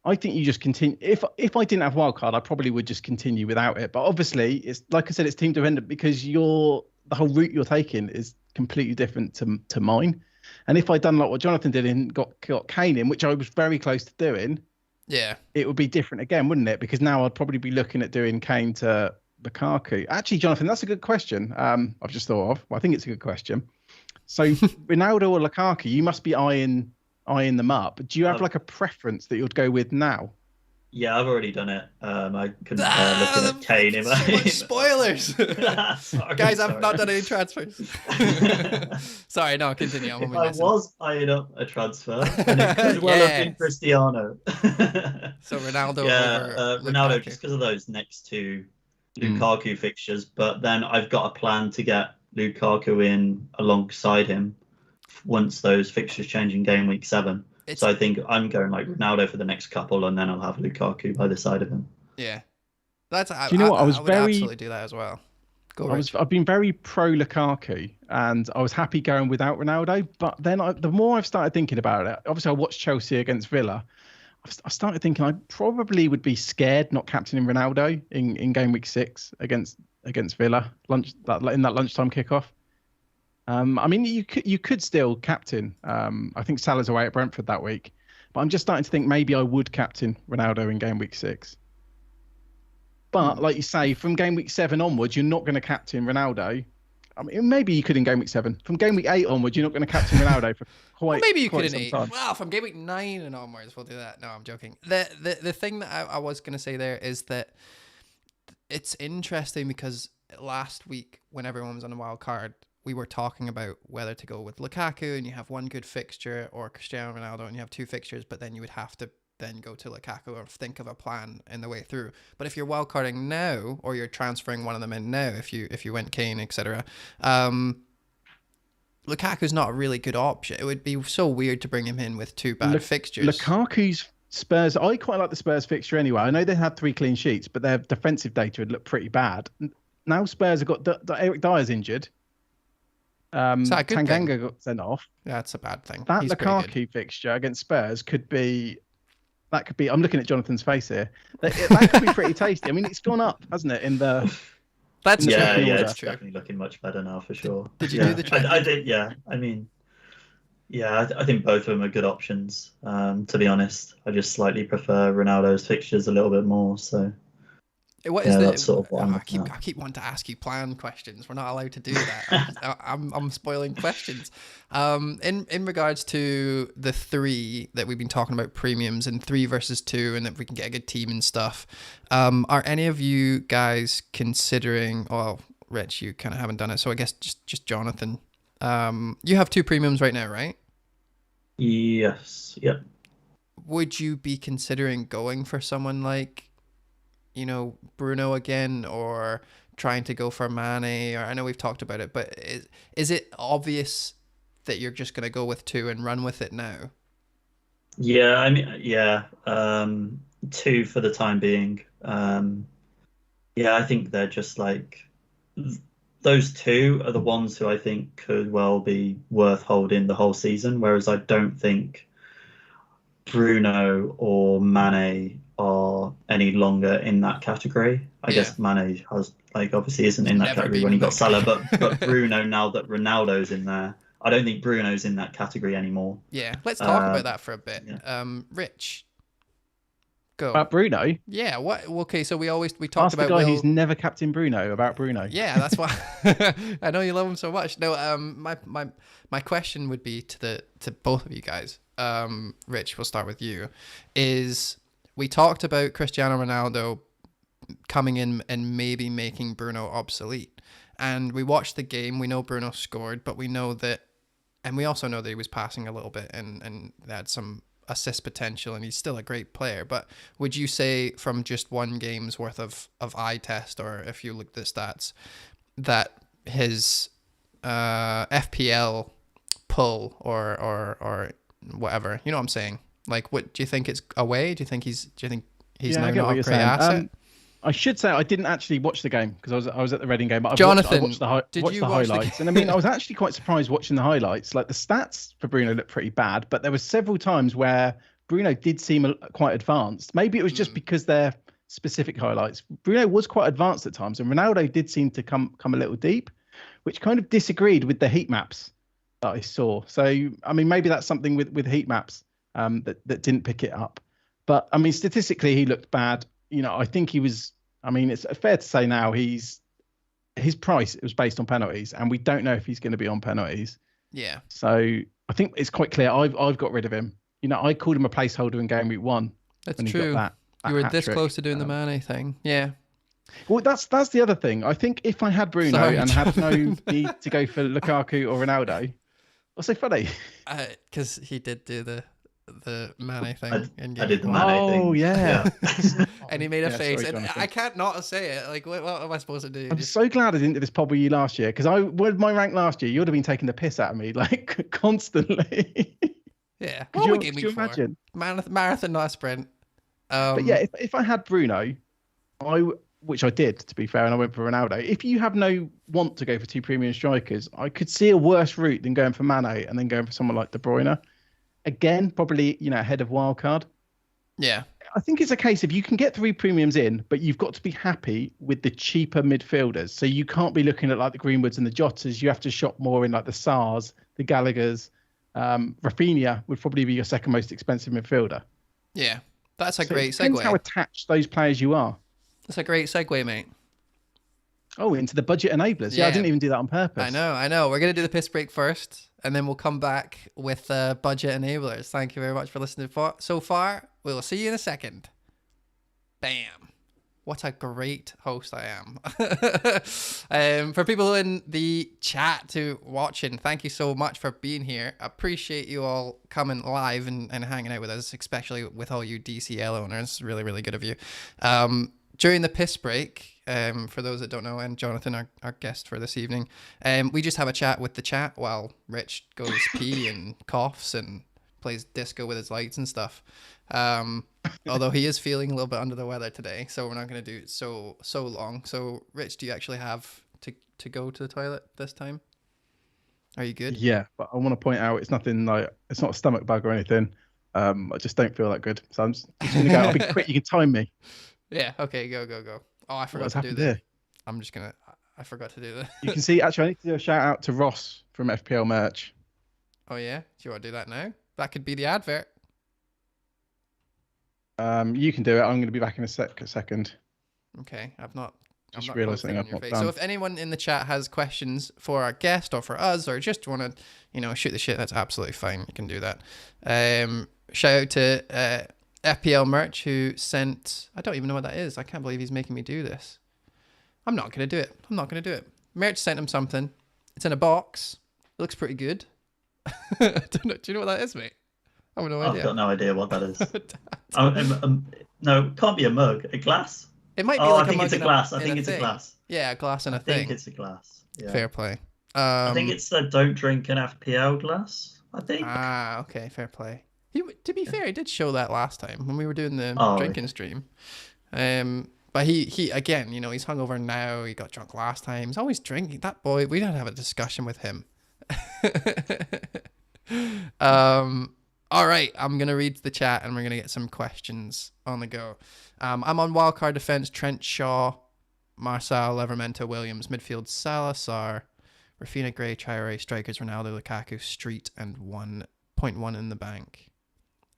I think you just continue. If I didn't have wildcard, I probably would just continue without it. But obviously, it's like I said, it's team dependent because the whole route you're taking is completely different to mine. And if I'd done like what Jonathan did and got Kane in, which I was very close to doing, it would be different again, wouldn't it? Because now I'd probably be looking at doing Kane to Lukaku. Actually, Jonathan, that's a good question. I've just thought of. Well, I think it's a good question. So Ronaldo or Lukaku, you must be eyeing them up. Do you have like a preference that you'd go with now? Yeah, I've already done it. I couldn't looking at Kane in so much spoilers. Guys, I've not done any transfers. Sorry, no, continue. If I was eyeing up a transfer, then it could well have been Cristiano. So Ronaldo. Ronaldo, just because of those next 2 Lukaku fixtures. But then I've got a plan to get Lukaku in alongside him once those fixtures change in game week 7. So I think I'm going like Ronaldo for the next couple, and then I'll have Lukaku by the side of him. Yeah, do you know what? I would absolutely do that as well. I've been very pro Lukaku, and I was happy going without Ronaldo. But then the more I've started thinking about it, obviously I watched Chelsea against Villa. I started thinking I probably would be scared not captaining Ronaldo in game week 6 against Villa in that lunchtime kickoff. I mean, you could still captain. I think Salah's away at Brentford that week, but I'm just starting to think maybe I would captain Ronaldo in game week 6. But like you say, from game week 7 onwards, you're not going to captain Ronaldo. I mean, maybe you could in game week 7. From game week 8 onwards, you're not going to captain Ronaldo for quite. Well, maybe you could in some 8. time. Well, from game week 9 and onwards, we'll do that. No, I'm joking. The thing that I was going to say there is that it's interesting because last week when everyone was on a wild card, we were talking about whether to go with Lukaku and you have one good fixture, or Cristiano Ronaldo and you have 2 fixtures, but then you would have to then go to Lukaku or think of a plan in the way through. But if you're wildcarding now, or you're transferring one of them in now, if you went Kane, etc., Lukaku's not a really good option. It would be so weird to bring him in with 2 bad fixtures. Lukaku's Spurs, I quite like the Spurs fixture anyway. I know they had 3 clean sheets, but their defensive data had looked pretty bad. Now Spurs have got Eric Dyer's injured. Tanganga got sent off. Yeah, that's a bad thing. That Lukaku fixture against Spurs could be. I'm looking at Jonathan's face here. That could be pretty tasty. I mean, it's gone up, hasn't it? That's true. Yeah, it's definitely looking much better now for sure. Did you do the trade? I did. Yeah, I mean, I think both of them are good options. To be honest, I just slightly prefer Ronaldo's fixtures a little bit more. So. What is that's sort of what I keep wanting to ask you plan questions. We're not allowed to do that. I'm spoiling questions. In regards to the 3 that we've been talking about, premiums and 3 versus 2, and that we can get a good team and stuff. Are any of you guys considering? Well, Rich, you kind of haven't done it, so I guess just Jonathan. You have 2 premiums right now, right? Yes. Yep. Would you be considering going for someone like, Bruno again, or trying to go for Mane? Or I know we've talked about it, but is it obvious that you're just going to go with 2 and run with it now? Yeah, I mean, 2 for the time being. I think they're just like those 2 are the ones who I think could well be worth holding the whole season. Whereas I don't think Bruno or Mane are any longer in that category. I guess Mane has obviously isn't in that category when he got Salah, but Bruno, now that Ronaldo's in there, I don't think Bruno's in that category anymore. Yeah, let's talk about that for a bit. Yeah. Rich, go. About Bruno? Yeah, what? Okay, so we talked Ask about the guy who's never captained Bruno about Bruno. Yeah, that's why I know you love him so much. No, my question would be to both of you guys. Rich, we'll start with you. We talked about Cristiano Ronaldo coming in and maybe making Bruno obsolete. And we watched the game. We know Bruno scored, but we know that, and we also know that he was passing a little bit and had some assist potential, and he's still a great player. But would you say from just one game's worth of eye test, or if you looked at the stats, that his FPL pull or whatever, you know what I'm saying? Like, what do you think it's away? Do you think he's now not a great asset? I should say I didn't actually watch the game because I was at the Reading game. But Jonathan, I watched the highlights, and I mean I was actually quite surprised watching the highlights. Like the stats for Bruno looked pretty bad, but there were several times where Bruno did seem quite advanced. Maybe it was just because they're specific highlights. Bruno was quite advanced at times, and Ronaldo did seem to come a little deep, which kind of disagreed with the heat maps that I saw. So I mean maybe that's something with heat maps that didn't pick it up. But I mean statistically he looked bad. I think he was. I mean, it's fair to say now his price was based on penalties, and we don't know if he's going to be on penalties. Yeah. So I think it's quite clear. I've got rid of him. I called him a placeholder in game week 1. That's true. That you were this close to doing the Mane thing. Yeah. Well, that's the other thing. I think if I had Bruno and had no need to go for Lukaku or Ronaldo, what's so funny? Because he did do the Mane thing. I did the Mane thing. Oh yeah. And he made a face, sorry, and I can't not say it. Like, what am I supposed to do? I'm so glad I didn't do this pod with you last year, because with my rank last year, you would have been taking the piss out of me like constantly. Yeah. Could you imagine? Marathon, not a sprint. But yeah, if I had Bruno, which I did, to be fair, and I went for Ronaldo. If you have no want to go for 2 premium strikers, I could see a worse route than going for Mane and then going for someone like De Bruyne. Again, probably ahead of wildcard. Yeah. I think it's a case of you can get 3 premiums in, but you've got to be happy with the cheaper midfielders. So you can't be looking at like the Greenwoods and the Jotas. You have to shop more in like the Sars, the Gallaghers. Rafinha would probably be your second most expensive midfielder. Yeah, that's a great it depends segue. how attached those players you are. That's a great segue, mate. Oh, into the budget enablers. Yeah, I didn't even do that on purpose. I know. We're going to do the piss break first, and then we'll come back with budget enablers. Thank you very much for listening so far. We will see you in a second. Bam. What a great host I am. For people in the chat to watching, thank you so much for being here. Appreciate you all coming live and hanging out with us, especially with all you DCL owners. Really, really good of you. During the piss break, for those that don't know, and Jonathan, our guest for this evening, we just have a chat with the chat while Rich goes pee and coughs and plays disco with his lights and stuff. Although he is feeling a little bit under the weather today, so we're not going to do it so long. So, Rich, do you actually have to go to the toilet this time? Are you good? Yeah, but I want to point out it's nothing like, it's not a stomach bug or anything. I just don't feel that good, so I'm just going to go. I'll be quick. You can time me. Yeah. Okay. Go. Oh, I forgot to do there? that. I'm just gonna. I forgot to do that. You can see. Actually, I need to do a shout out to Ross from FPL Merch. Oh yeah. Do you want to do that now? That could be the advert. You can do it. I'm going to be back in a second. Okay. I've not realised posted on your face. So if anyone in the chat has questions for our guest or for us, or just want to, shoot the shit, that's absolutely fine. You can do that. Shout out to FPL Merch, who sent, I don't even know what that is. I can't believe he's making me do this. I'm not going to do it. Merch sent him something. It's in a box. It looks pretty good. Do you know what that is, mate? I have no idea. I've got no idea what that is. No, it can't be a mug. A glass? It might be like I think it's a glass. I think it's a glass. Yeah, a glass and a thing. I think it's a glass. Yeah. Fair play. I think it's the don't drink an FPL glass, I think. Okay, fair play. To be fair, he did show that last time when we were doing the drinking stream. But he again, he's hungover now. He got drunk last time. He's always drinking. That boy, we don't have a discussion with him. All right, I'm gonna read the chat and we're gonna get some questions on the go. I'm on wildcard defense. Trent Shaw, Marcel, Livermento, Williams, midfield Salazar, Rafinha, Gray, Traore, strikers Ronaldo, Lukaku, Street, and 1.1 in the bank.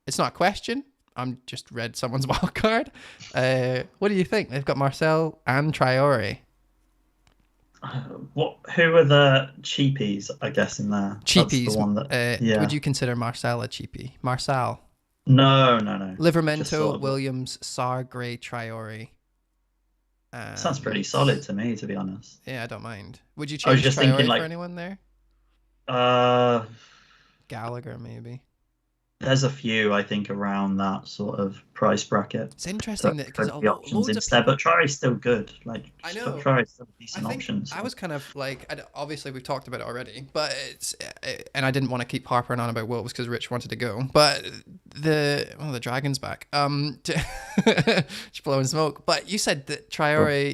It's not a question. I'm just read someone's wild card. What do you think? They've got Marcel and Traore. Who are the cheapies, I guess, in there? Cheapies. That's the one that, Would you consider Marcel a cheapie? Marcel. No. Livermento, sort of Williams, Sar, Gray, Traore. Sounds pretty solid to me, to be honest. Yeah, I don't mind. Would you change Traore for anyone there? Gallagher, maybe. There's a few, I think, around that sort of price bracket. It's interesting that because the options instead, but Traore's still good. Like, I know Traore's still a decent option. I was kind of like, obviously we've talked about it already, but and I didn't want to keep harping on about Wolves because Rich wanted to go, but the Dragon's back. Just blowing smoke. But you said that Traore,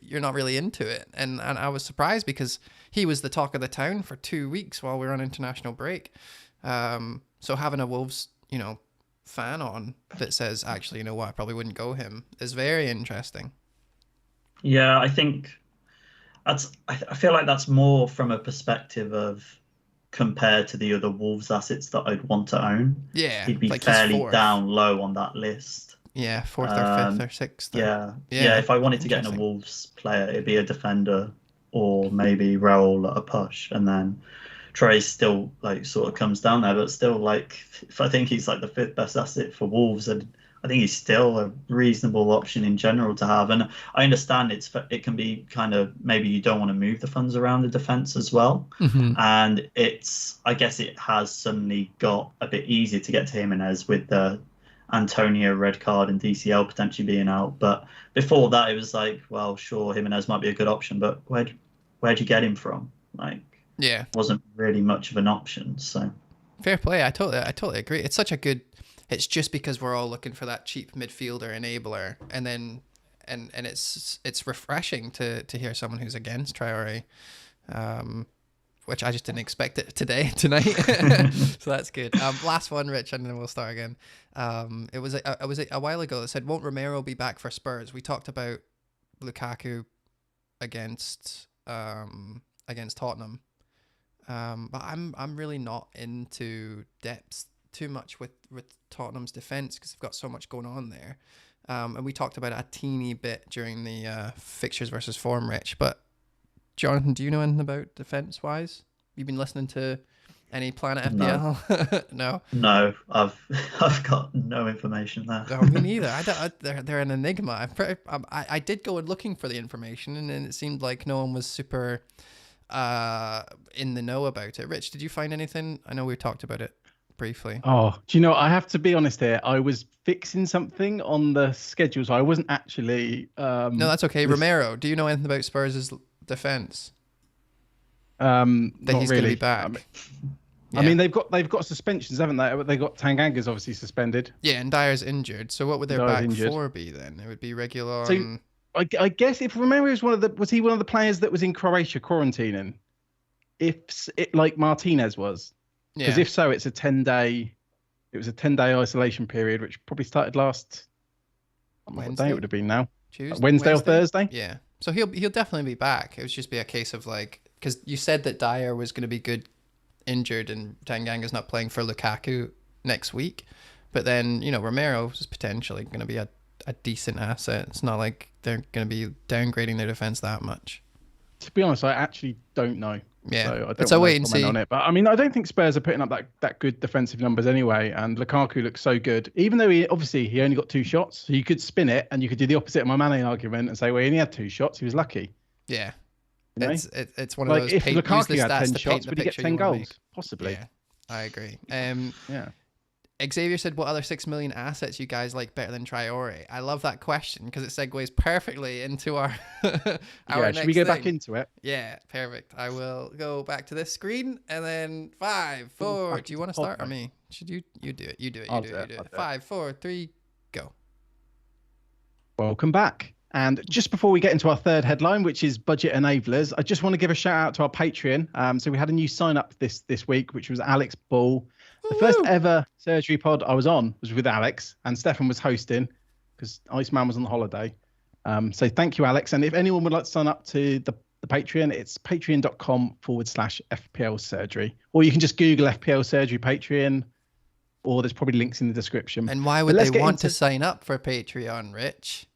you're not really into it, and I was surprised because he was the talk of the town for 2 weeks while we were on international break. So having a Wolves, fan on that says, actually, you know what, I probably wouldn't go him is very interesting. Yeah, I think I feel like that's more from a perspective of compared to the other Wolves assets that I'd want to own. Yeah. He'd be like fairly down low on that list. Yeah, 4th or 5th or 6th. Yeah. If I wanted to get in a Wolves player, it'd be a defender or maybe Raul at a push, and then Trey still sort of comes down there, but still if I think he's the 5th best asset for Wolves, and I think he's still a reasonable option in general to have. And I understand it can be kind of, maybe you don't want to move the funds around the defense as well. Mm-hmm. And I guess it has suddenly got a bit easier to get to Jimenez with the Antonio red card and DCL potentially being out. But before that, it was well, sure, Jimenez might be a good option, but where'd you get him from? Yeah, wasn't really much of an option. So fair play. I totally agree. It's such a good. It's just because we're all looking for that cheap midfielder enabler, and then and it's refreshing to hear someone who's against Traore, which I just didn't expect it tonight. So that's good. Last one, Rich, and then we'll start again. It was a while ago that said, won't Romero be back for Spurs? We talked about Lukaku against Tottenham. But I'm really not into depth too much with Tottenham's defense because they've got so much going on there. And we talked about it a teeny bit during the fixtures versus form, Rich. But Jonathan, do you know anything about defense wise? You've been listening to any Planet FPL? No. No, I've got no information there. No, me neither. They're an enigma. I did go looking for the information, and then it seemed like no one was super in the know about it. Rich, did you find anything? I know we talked about it briefly. Oh, do you know, I have to be honest here. I was fixing something on the schedule, so I wasn't actually... no, that's okay. Romero, do you know anything about Spurs' defence? That he's going to be back. I mean, they've got suspensions, haven't they? They got Tanganga's obviously suspended. Yeah, and Dyer's injured. So what would their back four be then? It would be regular. So I guess if Romero was was he one of the players that was in Croatia quarantining? If it like Martinez was, because if so, it's a 10-day. It was a 10-day isolation period, which probably started last. What day it would have been now? Tuesday, Wednesday or Thursday. Yeah, so he'll definitely be back. It would just be a case of like, because you said that Dyer was going to be good injured and Tanganga's not playing for Lukaku next week, but then Romero is potentially going to be a decent asset. It's not like they're going to be downgrading their defense that much. To be honest, I actually don't know. Yeah, so I don't it's a wait and see on it. But I mean, I don't think Spurs are putting up that good defensive numbers anyway. And Lukaku looks so good, even though he only got 2 shots. So you could spin it and you could do the opposite of my Mane argument and say, well, he only had 2 shots. He was lucky. Yeah. You know? It's one of those. If Lukaku had 10 shots, would he get 10 goals? Possibly. Yeah, I agree. Yeah. Xavier said, what other 6 million assets you guys like better than Traore? I love that question because it segues perfectly into our next should we go thing. back into it? Yeah, perfect. I will go back to this screen and then 5, 4. Do you want to start or me? Should you do it? You do it. You do it. 5, 4, 3, go. Welcome back. And just before we get into our third headline, which is budget enablers, I just want to give a shout out to our Patreon. So we had a new sign up this week, which was Alex Ball. The first ever surgery pod I was on was with Alex, and Stefan was hosting because Iceman was on holiday. So thank you, Alex. And if anyone would like to sign up to the Patreon, it's patreon.com/FPL surgery, or you can just Google FPL surgery Patreon, or there's probably links in the description. And why would they want to sign up for Patreon, Rich?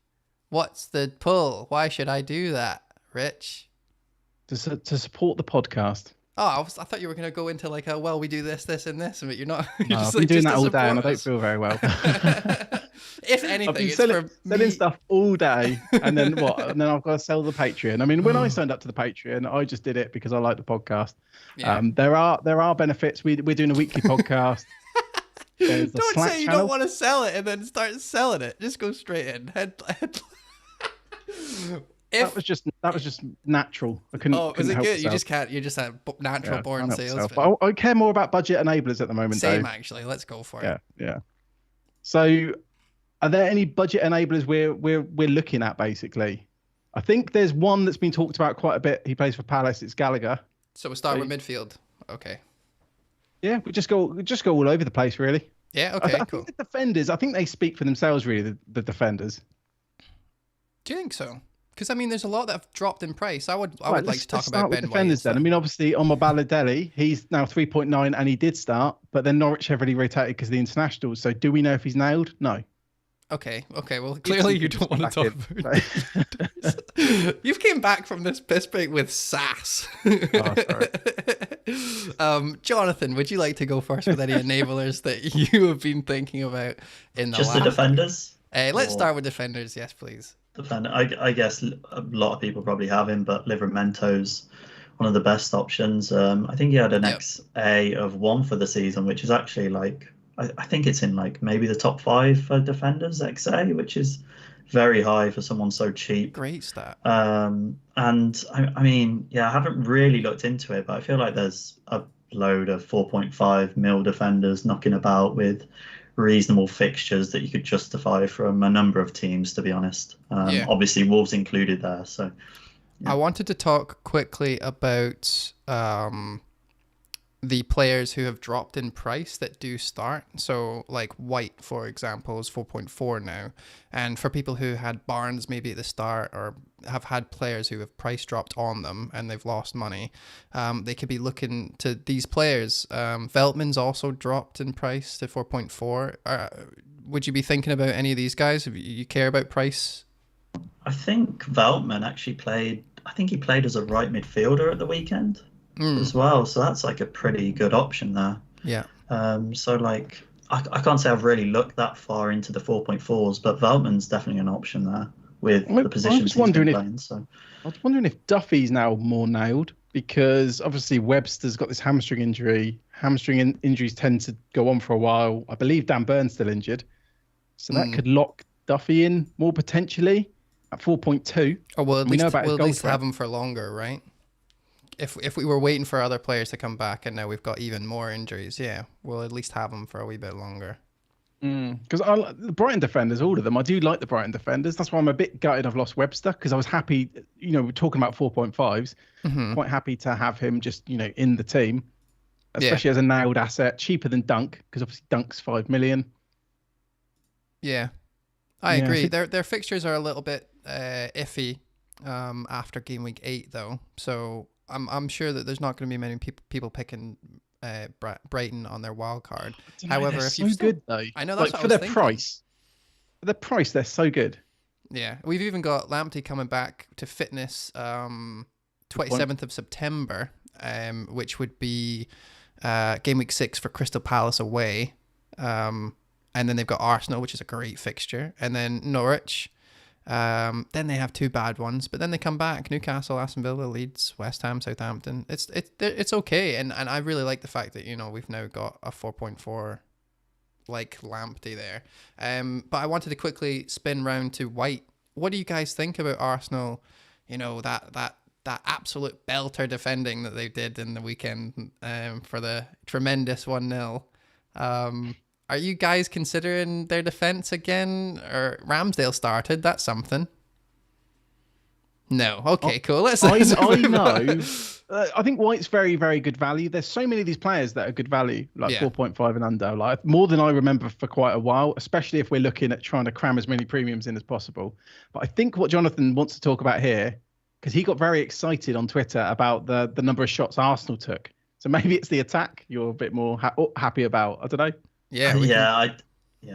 What's the pull? Why should I do that, Rich? To support the podcast. Oh, I thought you were going to go into like, we do this, and this, but you're not. You're I've been doing that all day and I don't feel very well. If anything, I've been selling stuff all day and then what? And then I've got to sell the Patreon. I mean, when I signed up to the Patreon, I just did it because I like the podcast. Yeah. There are benefits. We're doing a weekly podcast. Don't say you don't want to sell it and then start selling it. Just go straight in. That was just natural. I couldn't. Oh, was it good? You just can't. You just have natural born sales. But I care more about budget enablers at the moment. Same, Dave. Actually. Let's go for it. Yeah. So, are there any budget enablers we're looking at? Basically, I think there's one that's been talked about quite a bit. He plays for Palace. It's Gallagher. So we'll start with midfield. Okay. Yeah, we just go all over the place, really. Yeah. Okay. I think the defenders. I think they speak for themselves, really. The defenders. Do you think so? Because I mean, there's a lot that have dropped in price. I would like to talk about Ben defenders White. Then I mean, obviously on Balotelli, he's now 3.9 and he did start, but then Norwich heavily rotated because of the internationals. So do we know if he's nailed? No. Okay. Well, clearly you don't want to talk about it. You've came back from this piss break with sass. Oh, sorry. Jonathan, would you like to go first with any enablers that you have been thinking about in the last? Just the defenders. Let's start with defenders. Yes, please. Defender. I guess a lot of people probably have him, but Livramento's one of the best options. I think he had an XA of 1 for the season, which is actually like I think it's in like maybe the top 5 for defenders XA, which is very high for someone so cheap. Great stat. And I mean, I haven't really looked into it, but I feel like there's a load of 4.5 mil defenders knocking about with reasonable fixtures that you could justify from a number of teams, to be honest. Obviously Wolves included there. So I wanted to talk quickly about the players who have dropped in price that do start. So like White, for example, is 4.4 now. And for people who had Barnes maybe at the start or have had players who have price dropped on them and they've lost money, they could be looking to these players. Veltman's also dropped in price to 4.4. Would you be thinking about any of these guys? If you care about price? I think Veltman actually played, I think he played as a right midfielder at the weekend. As well, so that's like a pretty good option there. Yeah. So like I can't say I've really looked that far into the 4.4s, but Veltman's definitely an option there with the positions he's been playing. So I was wondering if Duffy's now more nailed, because obviously Webster's got this hamstring injury. Hamstring injuries tend to go on for a while. I believe Dan Burn's still injured, so that could lock Duffy in more potentially at 4.2. Oh well, at least have him for longer, right? If we were waiting for other players to come back and now we've got even more injuries, yeah, we'll at least have them for a wee bit longer. Because the Brighton defenders, all of them, I do like the Brighton defenders. That's why I'm a bit gutted I've lost Webster, because I was happy, we're talking about 4.5s, quite happy to have him just, in the team, especially as a nailed asset, cheaper than Dunk, because obviously Dunk's 5 million. Yeah, I agree. Their fixtures are a little bit iffy after game week 8 though, so I'm sure that there's not going to be many people picking Brighton on their wild card. However, they're if so good though, I know that's like, what for I was their thinking. For their price, they're so good. Yeah, we've even got Lamptey coming back to fitness 27th of September, which would be game week 6 for Crystal Palace away, and then they've got Arsenal, which is a great fixture, and then Norwich. Then they have 2 bad ones, but then they come back: Newcastle, Aston Villa, Leeds, West Ham, Southampton. It's okay, and I really like the fact that we've now got a 4.4 like Lamptey there. But I wanted to quickly spin round to White. What do you guys think about Arsenal? That absolute belter defending that they did in the weekend for the tremendous 1-0. Are you guys considering their defense again? Or Ramsdale started? That's something. No. Okay, cool. I know. I think White's very, very good value. There's so many of these players that are good value, like 4.5 and under, like more than I remember for quite a while, especially if we're looking at trying to cram as many premiums in as possible. But I think what Jonathan wants to talk about here, because he got very excited on Twitter about the number of shots Arsenal took. So maybe it's the attack you're a bit more happy about. I don't know. Yeah.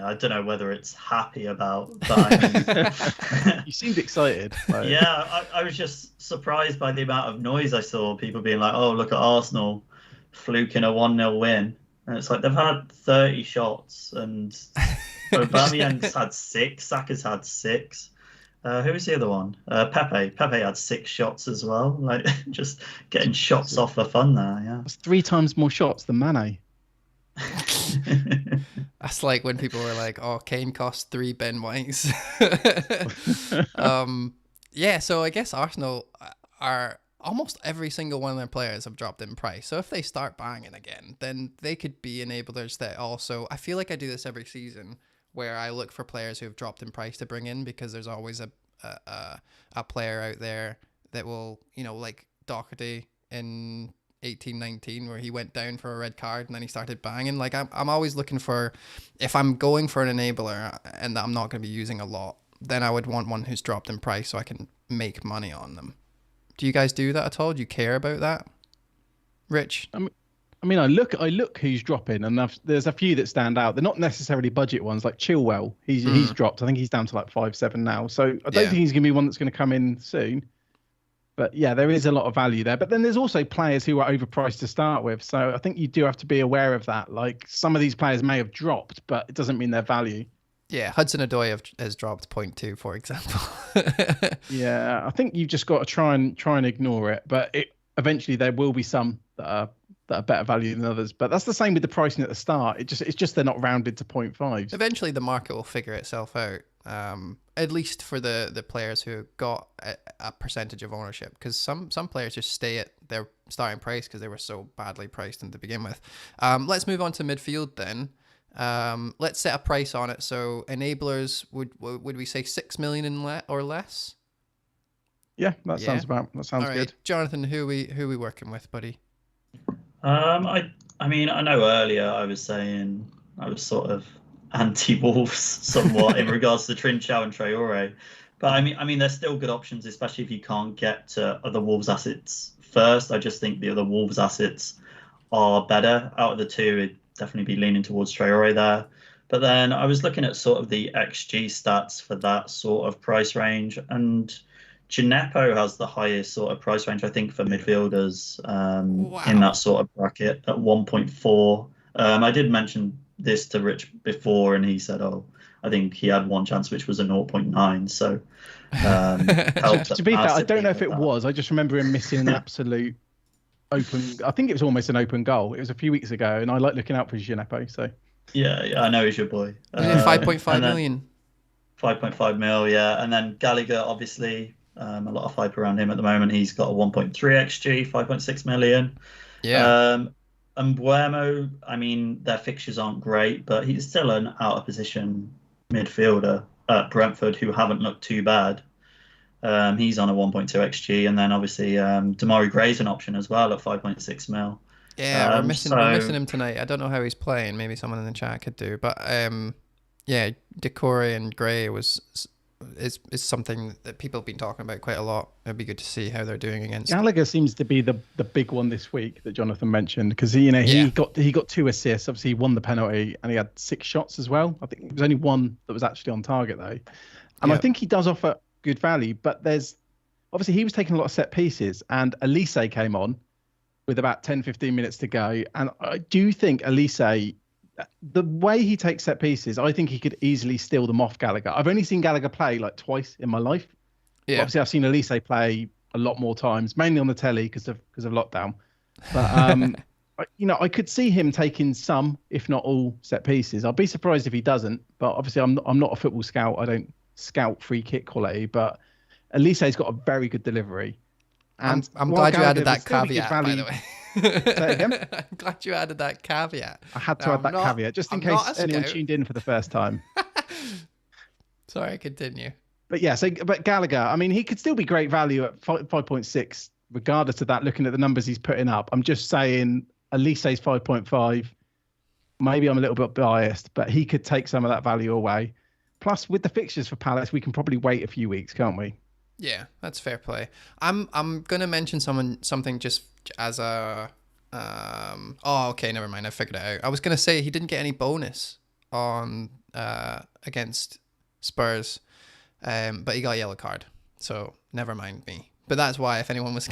I don't know whether it's happy about, but you seemed excited. Like... Yeah, I was just surprised by the amount of noise I saw. People being like, "Oh, look at Arsenal fluking a 1-0 win," and it's like they've had 30 shots, and Aubameyang's had 6, Saka's had 6. Who was the other one? Pepe. Pepe had 6 shots as well. Like just getting shots off for fun there. Yeah, that's 3 times more shots than Mane. That's like when people were like, "Oh, Kane cost 3 Ben Whites." So I guess Arsenal are almost every single one of their players have dropped in price. So if they start banging again, then they could be enablers that also. I feel like I do this every season where I look for players who have dropped in price to bring in, because there's always a player out there that will, like Doherty in 18-19, where he went down for a red card and then he started banging. Like I'm always looking for, if I'm going for an enabler and that I'm not going to be using a lot, then I would want one who's dropped in price so I can make money on them. Do you guys do that at all? Do you care about that, Rich? I mean, I look who's dropping, and there's a few that stand out. They're not necessarily budget ones, like Chilwell. He's dropped. I think he's down to like 5.7 now. So I don't think he's going to be one that's going to come in soon. But yeah, there is a lot of value there. But then there's also players who are overpriced to start with. So I think you do have to be aware of that. Like some of these players may have dropped, but it doesn't mean their value. Yeah, Hudson-Odoi has dropped 0.2, for example. Yeah, I think you've just got to try and ignore it. But eventually there will be some that are better value than others. But that's the same with the pricing at the start. It's just they're not rounded to 0.5s. Eventually the market will figure itself out. At least for the players who got a percentage of ownership, because some players just stay at their starting price because they were so badly priced to begin with. Let's move on to midfield then. Let's set a price on it. So enablers, would we say 6 million or less? Yeah, that sounds All right. good. Jonathan, who we working with, buddy? I mean, I know earlier I was saying I was sort of anti-Wolves somewhat in regards to Trinchao and Traore, but I mean, they're still good options, especially if you can't get to other Wolves assets first. I just think the other Wolves assets are better out of the two. It'd definitely be leaning towards Traore there. But then I was looking at sort of the XG stats for that sort of price range, and Gineppo has the highest sort of price range, I think, for midfielders in Wow. that sort of bracket at 1.4. I did mention this to Rich before, and he said, "Oh, I think he had one chance, which was a zero point 0.9." So helped To be fair, I don't massively know if with it that. was. I just remember him missing an absolute open. I think it was almost an open goal. It was a few weeks ago, and I like looking out for Gineppo. So Yeah, yeah, I know he's your boy. Was it yeah, 5.5 And then million? 5.5 mil, yeah. And then Gallagher, obviously, a lot of hype around him at the moment. He's got a 1.3 XG, 5.6 million. Yeah. And Buemo, I mean, their fixtures aren't great, but he's still an out of position midfielder at Brentford who haven't looked too bad. He's on a 1.2 XG, and then obviously Damari Gray's an option as well at 5.6 mil. Yeah, we're missing So him tonight. I don't know how he's playing. Maybe someone in the chat could do. But yeah, Decore and Gray is something that people have been talking about quite a lot. It'd be good to see how they're doing against. Gallagher seems to be the big one this week that Jonathan mentioned because Yeah. he got 2 assists. Obviously, he won the penalty and he had 6 shots as well. I think it was only one that was actually on target though, and I Yep. think he does offer good value. But there's obviously he was taking a lot of set pieces, and Elise came on with about 10-15 minutes to go, and I do think Elise, the way he takes set pieces, I think he could easily steal them off Gallagher. I've only seen Gallagher play like twice in my life. Yeah. Obviously, I've seen Elise play a lot more times, mainly on the telly because of lockdown. But I could see him taking some, if not all, set pieces. I'd be surprised if he doesn't. But obviously, I'm not a football scout. I don't scout free kick quality. But Elise's got a very good delivery. And I'm while glad you added Gallagher would that still be good caveat, by the value, way. say it again. I'm glad you added that caveat. I had to Now, add that caveat just in I'm not case a anyone scout. tuned in for the first time. Sorry, continue. But yeah, but Gallagher, I mean, he could still be great value at 5.6, regardless of that, looking at the numbers he's putting up. I'm just saying, Elise's 5.5. Maybe I'm a little bit biased, but he could take some of that value away. Plus, with the fixtures for Palace, we can probably wait a few weeks, can't we? Yeah, that's fair play. I'm gonna mention something just as a oh, okay, never mind. I figured it out. I was gonna say he didn't get any bonus on against Spurs, but he got a yellow card. So never mind me. But that's why, if anyone was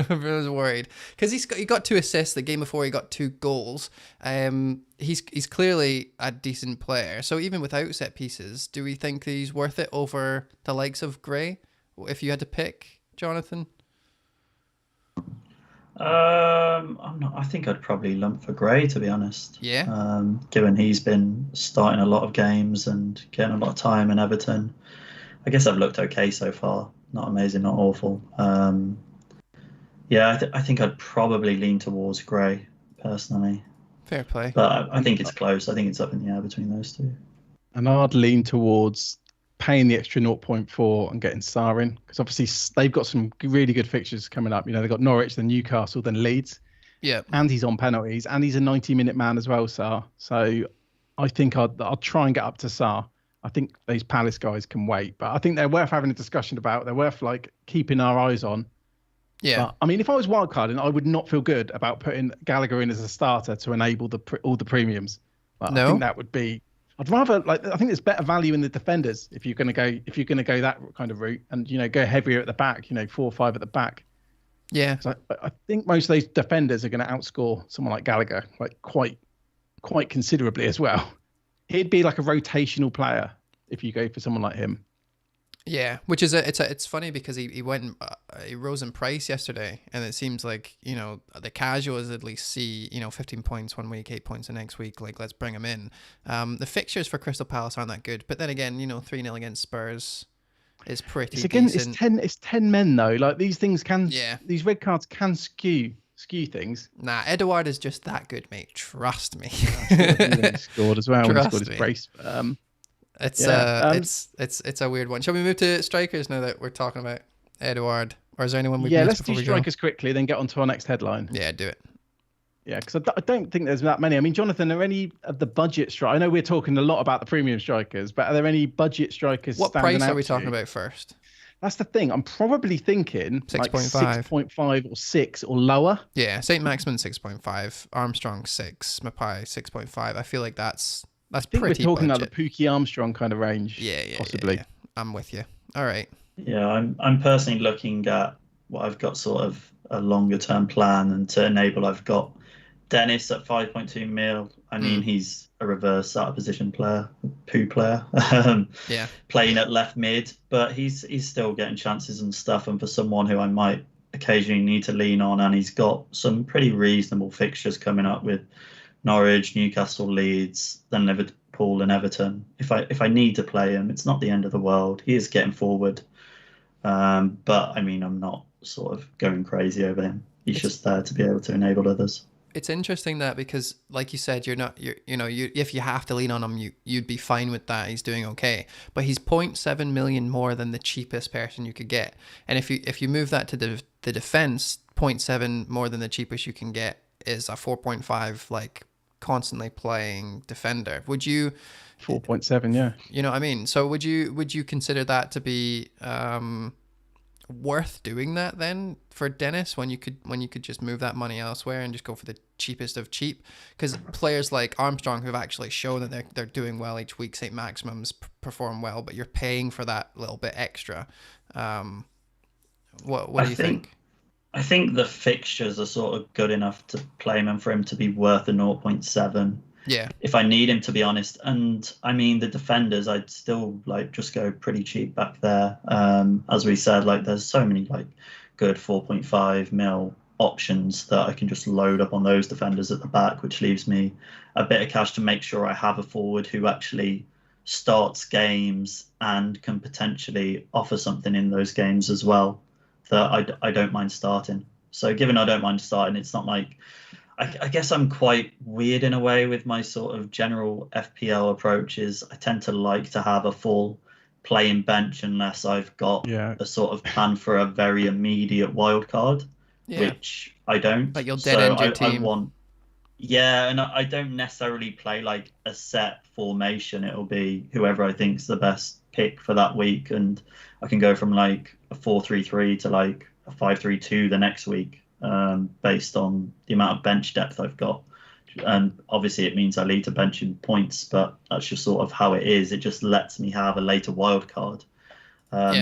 was worried, because he got 2 assists. The game before he got 2 goals. He's clearly a decent player. So even without set pieces, do we think that he's worth it over the likes of Gray? If you had to pick, Jonathan? I'm not. I think I'd probably lump for Gray, to be honest. Yeah. Given he's been starting a lot of games and getting a lot of time in Everton, I guess I've looked okay so far. Not amazing, not awful. Yeah, I think I'd probably lean towards Gray personally, Fair play. but I think it's close. I think it's up in the air between those two. And I'd lean towards paying the extra 0.4 and getting Sarr in, because obviously they've got some really good fixtures coming up. They've got Norwich, then Newcastle, then Leeds. Yeah. And he's on penalties, and he's a 90-minute man as well, Sarr. So I think I'll try and get up to Sarr. I think these Palace guys can wait, but I think they're worth having a discussion about. They're worth keeping our eyes on. Yeah. But, I mean, if I was wildcarding, I would not feel good about putting Gallagher in as a starter to enable all the premiums. No? I think that would be. I'd rather I think there's better value in the defenders if you're going to go that kind of route and go heavier at the back. 4 or 5 at the back. Yeah. So I think most of those defenders are going to outscore someone like Gallagher quite considerably as well. He'd be like a rotational player if you go for someone like him. Yeah, which is it's funny because he went he rose in price yesterday, and it seems like the casuals at least see 15 points one week, 8 points the next week. Let's bring him in. The fixtures for Crystal Palace aren't that good, but then again 3-0 against Spurs is pretty decent. It's 10 men though. These things can these red cards can skew things. Nah, Edouard is just that good, mate. Trust me. He scored as well. He scored his brace. It's a weird one. Shall we move to strikers now that we're talking about Edouard? Or is there anyone we've missed let's before do we go? strikers quickly, then get on to our next headline. Yeah, do it. Yeah, because I don't think there's that many. I mean, Jonathan, are there any of the budget strikers? I know we're talking a lot about the premium strikers, but are there any budget strikers What standing price out are we to talking you? about first? That's the thing. I'm probably thinking like 6.5. 6.5 or 6 or lower. Yeah, St. Maximin 6.5, Armstrong 6, Mapai 6.5. I feel like that's I think pretty we're talking budget. like the Pookie Armstrong kind of range. Yeah, possibly. Yeah. I'm with you. All right. Yeah, I'm personally looking at what I've got sort of a longer term plan, and to enable I've got Dennis at 5.2 mil. I mean, he's a reverse out of position player, poo player, Yeah. playing at left mid, but he's still getting chances and stuff. And for someone who I might occasionally need to lean on, and he's got some pretty reasonable fixtures coming up with Norwich, Newcastle, Leeds, then Liverpool and Everton. If I need to play him, it's not the end of the world. He is getting forward, but I mean, I'm not sort of going crazy over him. He's just there to be able to enable others. It's interesting that, because like you said, if you have to lean on him, you'd be fine with that. He's doing okay, but he's 0.7 million more than the cheapest person you could get. And if you move that to the defense, 0.7 more than the cheapest you can get is a 4.5 like constantly playing defender. Would you 4.7? Yeah. You know what I mean? So would you consider that to be worth doing that then for Dennis, when you could just move that money elsewhere and just go for the cheapest of cheap? Because players like Armstrong, who've actually shown that they're doing well each week, St. Maximum's perform well, but you're paying for that little bit extra. What do you think? I think the fixtures are sort of good enough to play him and for him to be worth a 0.7. Yeah. If I need him, to be honest. And I mean, the defenders, I'd still like just go pretty cheap back there. As we said, like there's so many like good 4.5 mil options that I can just load up on those defenders at the back, which leaves me a bit of cash to make sure I have a forward who actually starts games and can potentially offer something in those games as well, that I don't mind starting. So given I don't mind starting, it's not like, I guess I'm quite weird in a way with my sort of general FPL approaches. I tend to like to have a full playing bench unless I've got a sort of plan for a very immediate wild card, which I don't. Like you'll dead end your team. And I don't necessarily play like a set formation. It'll be whoever I think's the best pick for that week, and I can go from like a 4-3-3 to like a 5-3-2 the next week, based on the amount of bench depth I've got. And obviously it means I lead to benching points, but that's just sort of how it is. It just lets me have a later wild card.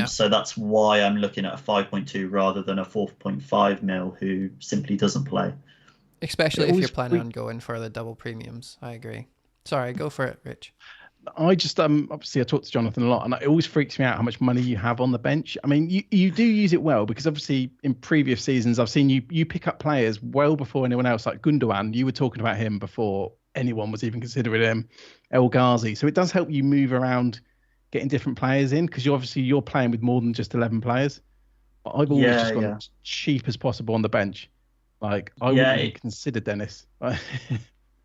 So that's why I'm looking at a 5.2 rather than a 4.5 mil who simply doesn't play. Especially if you're planning on going for the double premiums. I agree. Sorry, go for it, Rich. I just obviously I talk to Jonathan a lot, and it always freaks me out how much money you have on the bench. I mean, you do use it well, because obviously in previous seasons I've seen you pick up players well before anyone else, like Gundogan. You were talking about him before anyone was even considering him. El Ghazi. So it does help you move around, getting different players in, because you're playing with more than just 11 players. But I've always just gone as cheap as possible on the bench. Like I wouldn't even consider Dennis.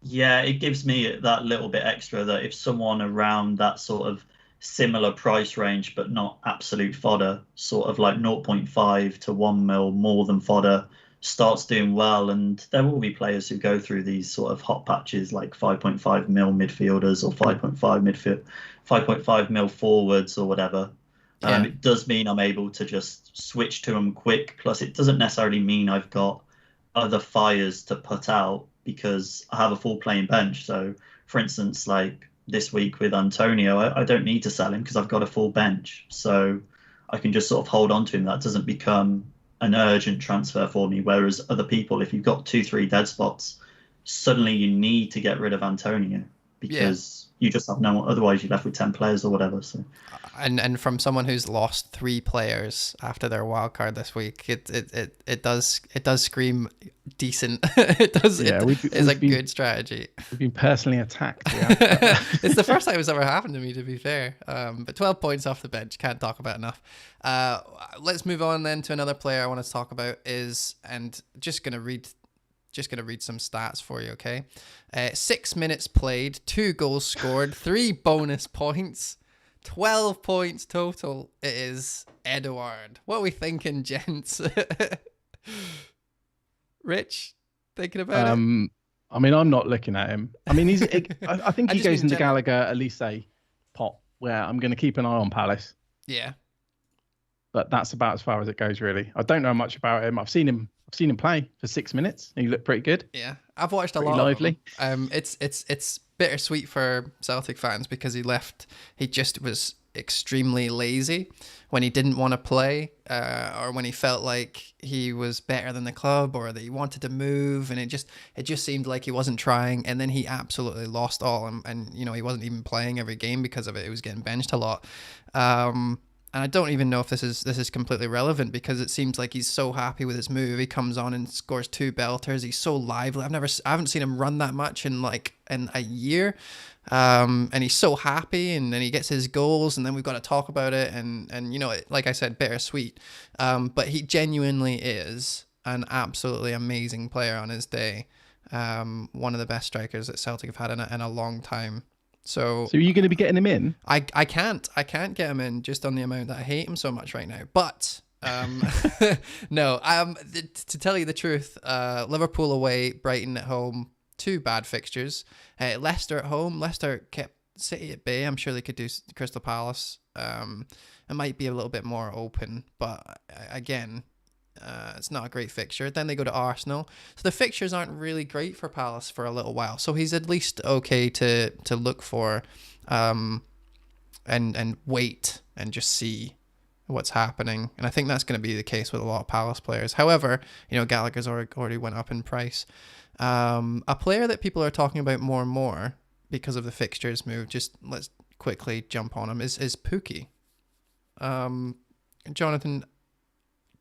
Yeah, it gives me that little bit extra, that if someone around that sort of similar price range, but not absolute fodder, sort of like 0.5 to 1 mil more than fodder, starts doing well, and there will be players who go through these sort of hot patches like 5.5 mil midfielders or 5.5 mil forwards or whatever. It does mean I'm able to just switch to them quick. Plus, it doesn't necessarily mean I've got other fires to put out, because I have a full playing bench. So, for instance, like this week with Antonio, I don't need to sell him because I've got a full bench. So I can just sort of hold on to him. That doesn't become an urgent transfer for me. Whereas other people, if you've got 2-3 dead spots, suddenly you need to get rid of Antonio, because you just have no one. Otherwise, you're left with 10 players or whatever. So, and from someone who's lost 3 players after their wild card this week, it does scream decent. It does. Yeah, it's a good strategy. We've been personally attacked. It's the first time it's ever happened to me, to be fair. But 12 points off the bench, can't talk about enough. Let's move on then to another player I want to talk about and just gonna read some stats for you, okay? 6 minutes played, 2 goals scored, 3 bonus points, 12 points total. It is Edouard. What are we thinking, gents? Rich? Thinking about it. I mean, I'm not looking at him. I mean, I think I he just goes mean into general. Gallagher Elise pot where I'm going to keep an eye on Palace, Yeah. but that's about as far as it goes, really. I don't know much about him. I've seen him play for 6 minutes. He looked pretty good. Yeah, I've watched a Pretty lot lively. of him. It's bittersweet for Celtic fans because he left. He just was extremely lazy when he didn't want to play, or when he felt like he was better than the club, or that he wanted to move, and it just seemed like he wasn't trying. And then he absolutely lost all, and he wasn't even playing every game because of it. He was getting benched a lot. And I don't even know if this is completely relevant because it seems like he's so happy with his move. He comes on and scores 2 belters. He's so lively. I haven't seen him run that much in a year. And he's so happy, and then he gets his goals, and then we've got to talk about it. And like I said, bittersweet. But he genuinely is an absolutely amazing player on his day. One of the best strikers that Celtic have had in a long time. So are you going to be getting him in? I can't get him in just on the amount that I hate him so much right now. But no, to tell you the truth, Liverpool away, Brighton at home, 2 bad fixtures. Leicester at home. Leicester kept City at bay. I'm sure they could do Crystal Palace. It might be a little bit more open, but again, it's not a great fixture. Then they go to Arsenal. So the fixtures aren't really great for Palace for a little while. So he's at least okay to look for, and wait and just see what's happening. And I think that's going to be the case with a lot of Palace players. However, Gallagher's already went up in price. A player that people are talking about more and more because of the fixtures move, just let's quickly jump on him, is Pukki. Jonathan,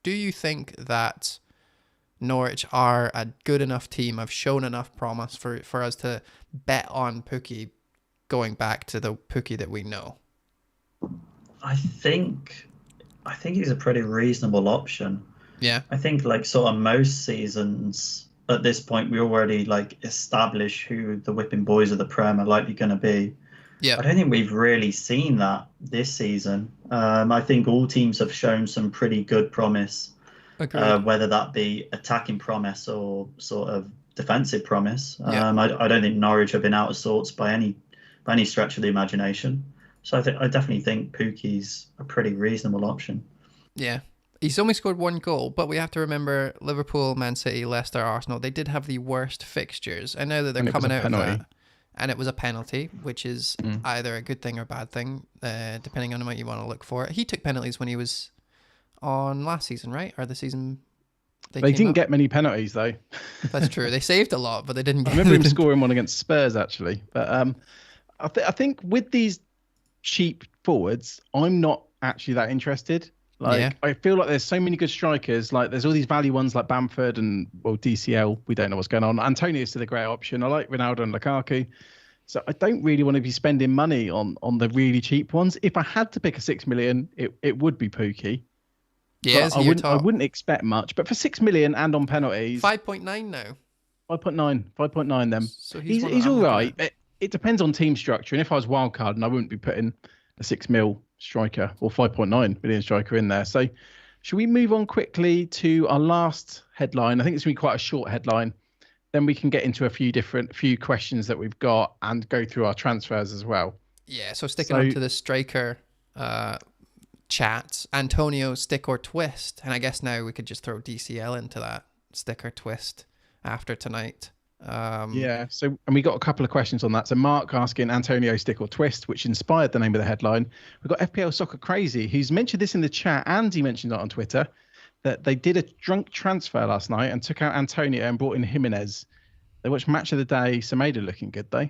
do you think that Norwich are a good enough team, have shown enough promise for us to bet on Pukki going back to the Pukki that we know? I think he's a pretty reasonable option. Yeah. I think sort of most seasons at this point we already establish who the whipping boys of the Prem are likely going to be. Yeah. I don't think we've really seen that this season. I think all teams have shown some pretty good promise, whether that be attacking promise or sort of defensive promise. Yeah. I don't think Norwich have been out of sorts by any stretch of the imagination. So I definitely think Pukki's a pretty reasonable option. Yeah. He's only scored 1 goal, but we have to remember Liverpool, Man City, Leicester, Arsenal, they did have the worst fixtures. I know that they're coming out of that. And it was a penalty, which is either a good thing or a bad thing, depending on what you want to look for. He took penalties when he was on last season, right? Or the season they didn't get many penalties, though. That's true. They saved a lot, but they didn't get... I remember him scoring one against Spurs, actually. But I think with these cheap forwards, I'm not actually that interested. I feel like there's so many good strikers. There's all these value ones like Bamford and DCL. We don't know what's going on. Antonio's still a great option. I like Ronaldo and Lukaku. So I don't really want to be spending money on the really cheap ones. If I had to pick a 6 million, it would be Pukki. Yeah, I wouldn't expect much. But for 6 million and on penalties, 5.9 now. 5.9 then. So he's all right. It depends on team structure. And if I was wildcard, and I wouldn't be putting a 6 mil striker or 5.9 million striker in there. So should we move on quickly to our last headline? I think it's going to be quite a short headline. Then we can get into a few questions that we've got and go through our transfers as well. Yeah, so sticking on to the striker chat, Antonio, stick or twist. And I guess now we could just throw DCL into that stick or twist after tonight. So we got a couple of questions on that. So Mark asking Antonio, stick or twist, which inspired the name of the headline. We've got FPL Soccer Crazy, who's mentioned this in the chat, and he mentioned it on Twitter, that they did a drunk transfer last night and took out Antonio and brought in Jimenez. They watched Match of the Day. Semedo looking good, though.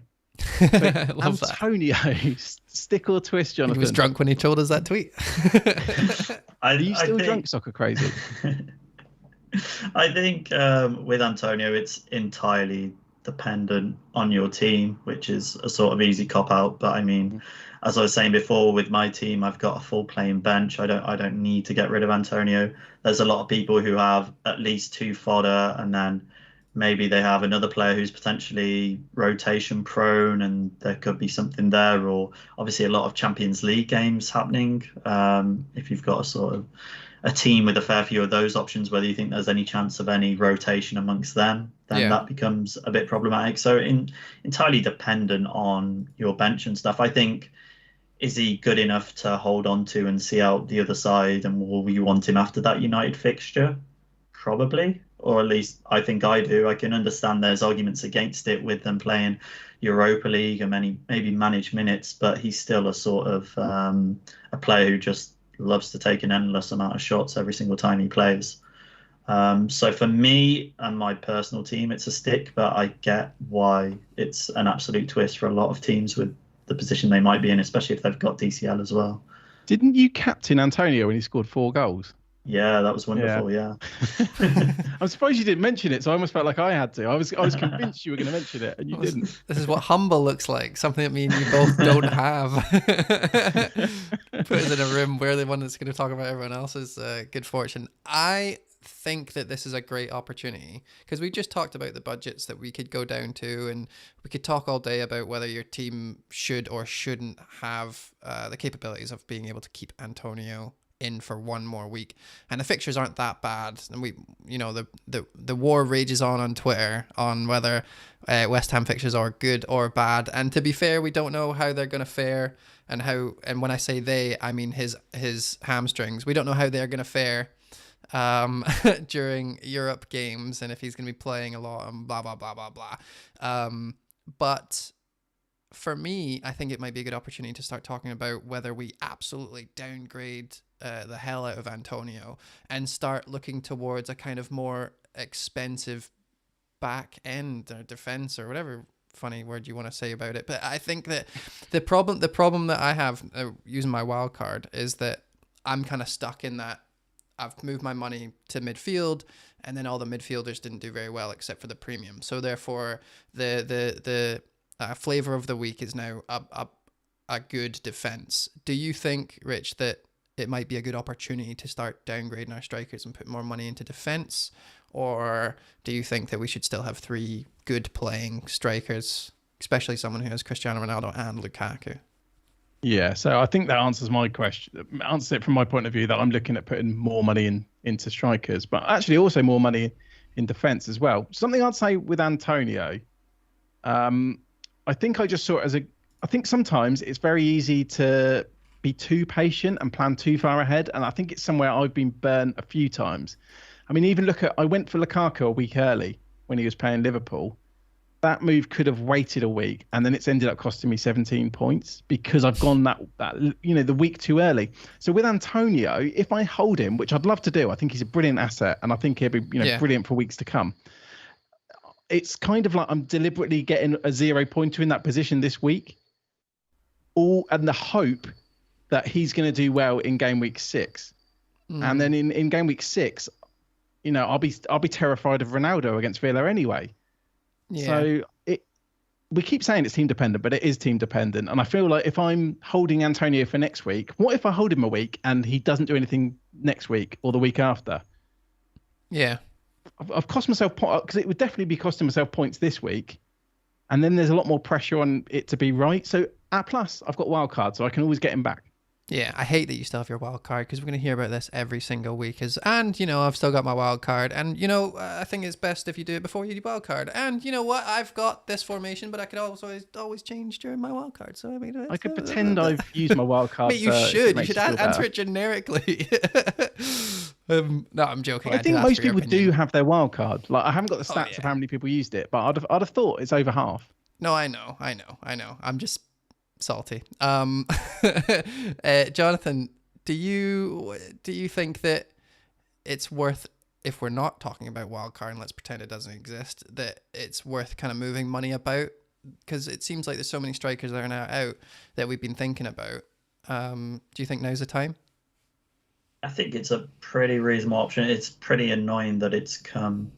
Love Antonio, stick or twist, Jonathan? He was drunk when he told us that tweet. Are you still drunk, Soccer Crazy? I think with Antonio, it's entirely dependent on your team, which is a sort of easy cop out. But I mean, as I was saying before, with my team, I've got a full playing bench. I don't need to get rid of Antonio. There's a lot of people who have at least 2 fodder, and then maybe they have another player who's potentially rotation prone, and there could be something there. Or obviously a lot of Champions League games happening. If you've got a sort of a team with a fair few of those options, whether you think there's any chance of any rotation amongst them, then that becomes a bit problematic. So entirely dependent on your bench and stuff. I think, is he good enough to hold on to and see out the other side? And will you want him after that United fixture? Probably, or at least I think I do. I can understand there's arguments against it with them playing Europa League and maybe managed minutes, but he's still a sort of a player who just loves to take an endless amount of shots every single time he plays. So for me and my personal team, it's a stick, but I get why it's an absolute twist for a lot of teams with the position they might be in, especially if they've got DCL as well. Didn't you captain Antonio when he scored 4 goals? Yeah, that was wonderful. Yeah. I'm surprised you didn't mention it, so I almost felt like I had to. I was convinced you were going to mention it, and you didn't. This is what humble looks like. Something that me and you both don't have. Put us in a room where the one that's going to talk about everyone else's good fortune. I think that this is a great opportunity because we just talked about the budgets that we could go down to, and we could talk all day about whether your team should or shouldn't have the capabilities of being able to keep Antonio in for one more week, and the fixtures aren't that bad, and we, you know, the war rages on Twitter on whether West Ham fixtures are good or bad, and to be fair, we don't know how they're going to fare, and when I say they, I mean his hamstrings. We don't know how they're going to fare during Europe games, and if he's going to be playing a lot, and blah blah blah blah blah. But for me, I think it might be a good opportunity to start talking about whether we absolutely downgrade the hell out of Antonio and start looking towards a kind of more expensive back end or defense or whatever funny word you want to say about it. But I think that the problem that I have using my wild card is that I'm kind of stuck in that I've moved my money to midfield, and then all the midfielders didn't do very well except for the premium. So therefore, the flavor of the week is now a good defense. Do you think, Rich, that it might be a good opportunity to start downgrading our strikers and put more money into defense? Or do you think that we should still have 3 good playing strikers, especially someone who has Cristiano Ronaldo and Lukaku? Yeah, so I think that answers my question. Answers it from my point of view that I'm looking at putting more money into strikers, but actually also more money in defense as well. Something I'd say with Antonio, I think I just saw it I think sometimes it's very easy to be too patient and plan too far ahead. And I think it's somewhere I've been burnt a few times. I mean, even I went for Lukaku a week early when he was playing Liverpool. That move could have waited a week, and then it's ended up costing me 17 points because I've gone that the week too early. So with Antonio, if I hold him, which I'd love to do, I think he's a brilliant asset, and I think he'll be brilliant for weeks to come. It's kind of like I'm deliberately getting a 0 pointer in that position this week, and the hope that he's going to do well in game week 6, and then in game week 6, I'll be terrified of Ronaldo against Villa anyway. Yeah. So we keep saying it's team dependent, but it is team dependent, and I feel like if I'm holding Antonio for next week, what if I hold him a week and he doesn't do anything next week or the week after? Yeah. I've cost myself because it would definitely be costing myself points this week, and then there's a lot more pressure on it to be right. So at plus, I've got wild card, so I can always get him back. Yeah, I hate that you still have your wild card because we're going to hear about this every single week. I've still got my wild card, and I think it's best if you do it before you do wild card. And you know what? I've got this formation, but I could always change during my wild card. So I mean, I could pretend I've used my wild card. Mate, you should answer it generically. No, I'm joking. I think most people do have their wild card. Like I haven't got the stats of how many people used it, but I'd have thought it's over half. No, I know. I'm just salty. Jonathan, do you think that it's worth, if we're not talking about wildcard and let's pretend it doesn't exist, that it's worth kind of moving money about? Because it seems like there's so many strikers that are now out that we've been thinking about. Do you think now's the time? I think it's a pretty reasonable option. It's pretty annoying that it's come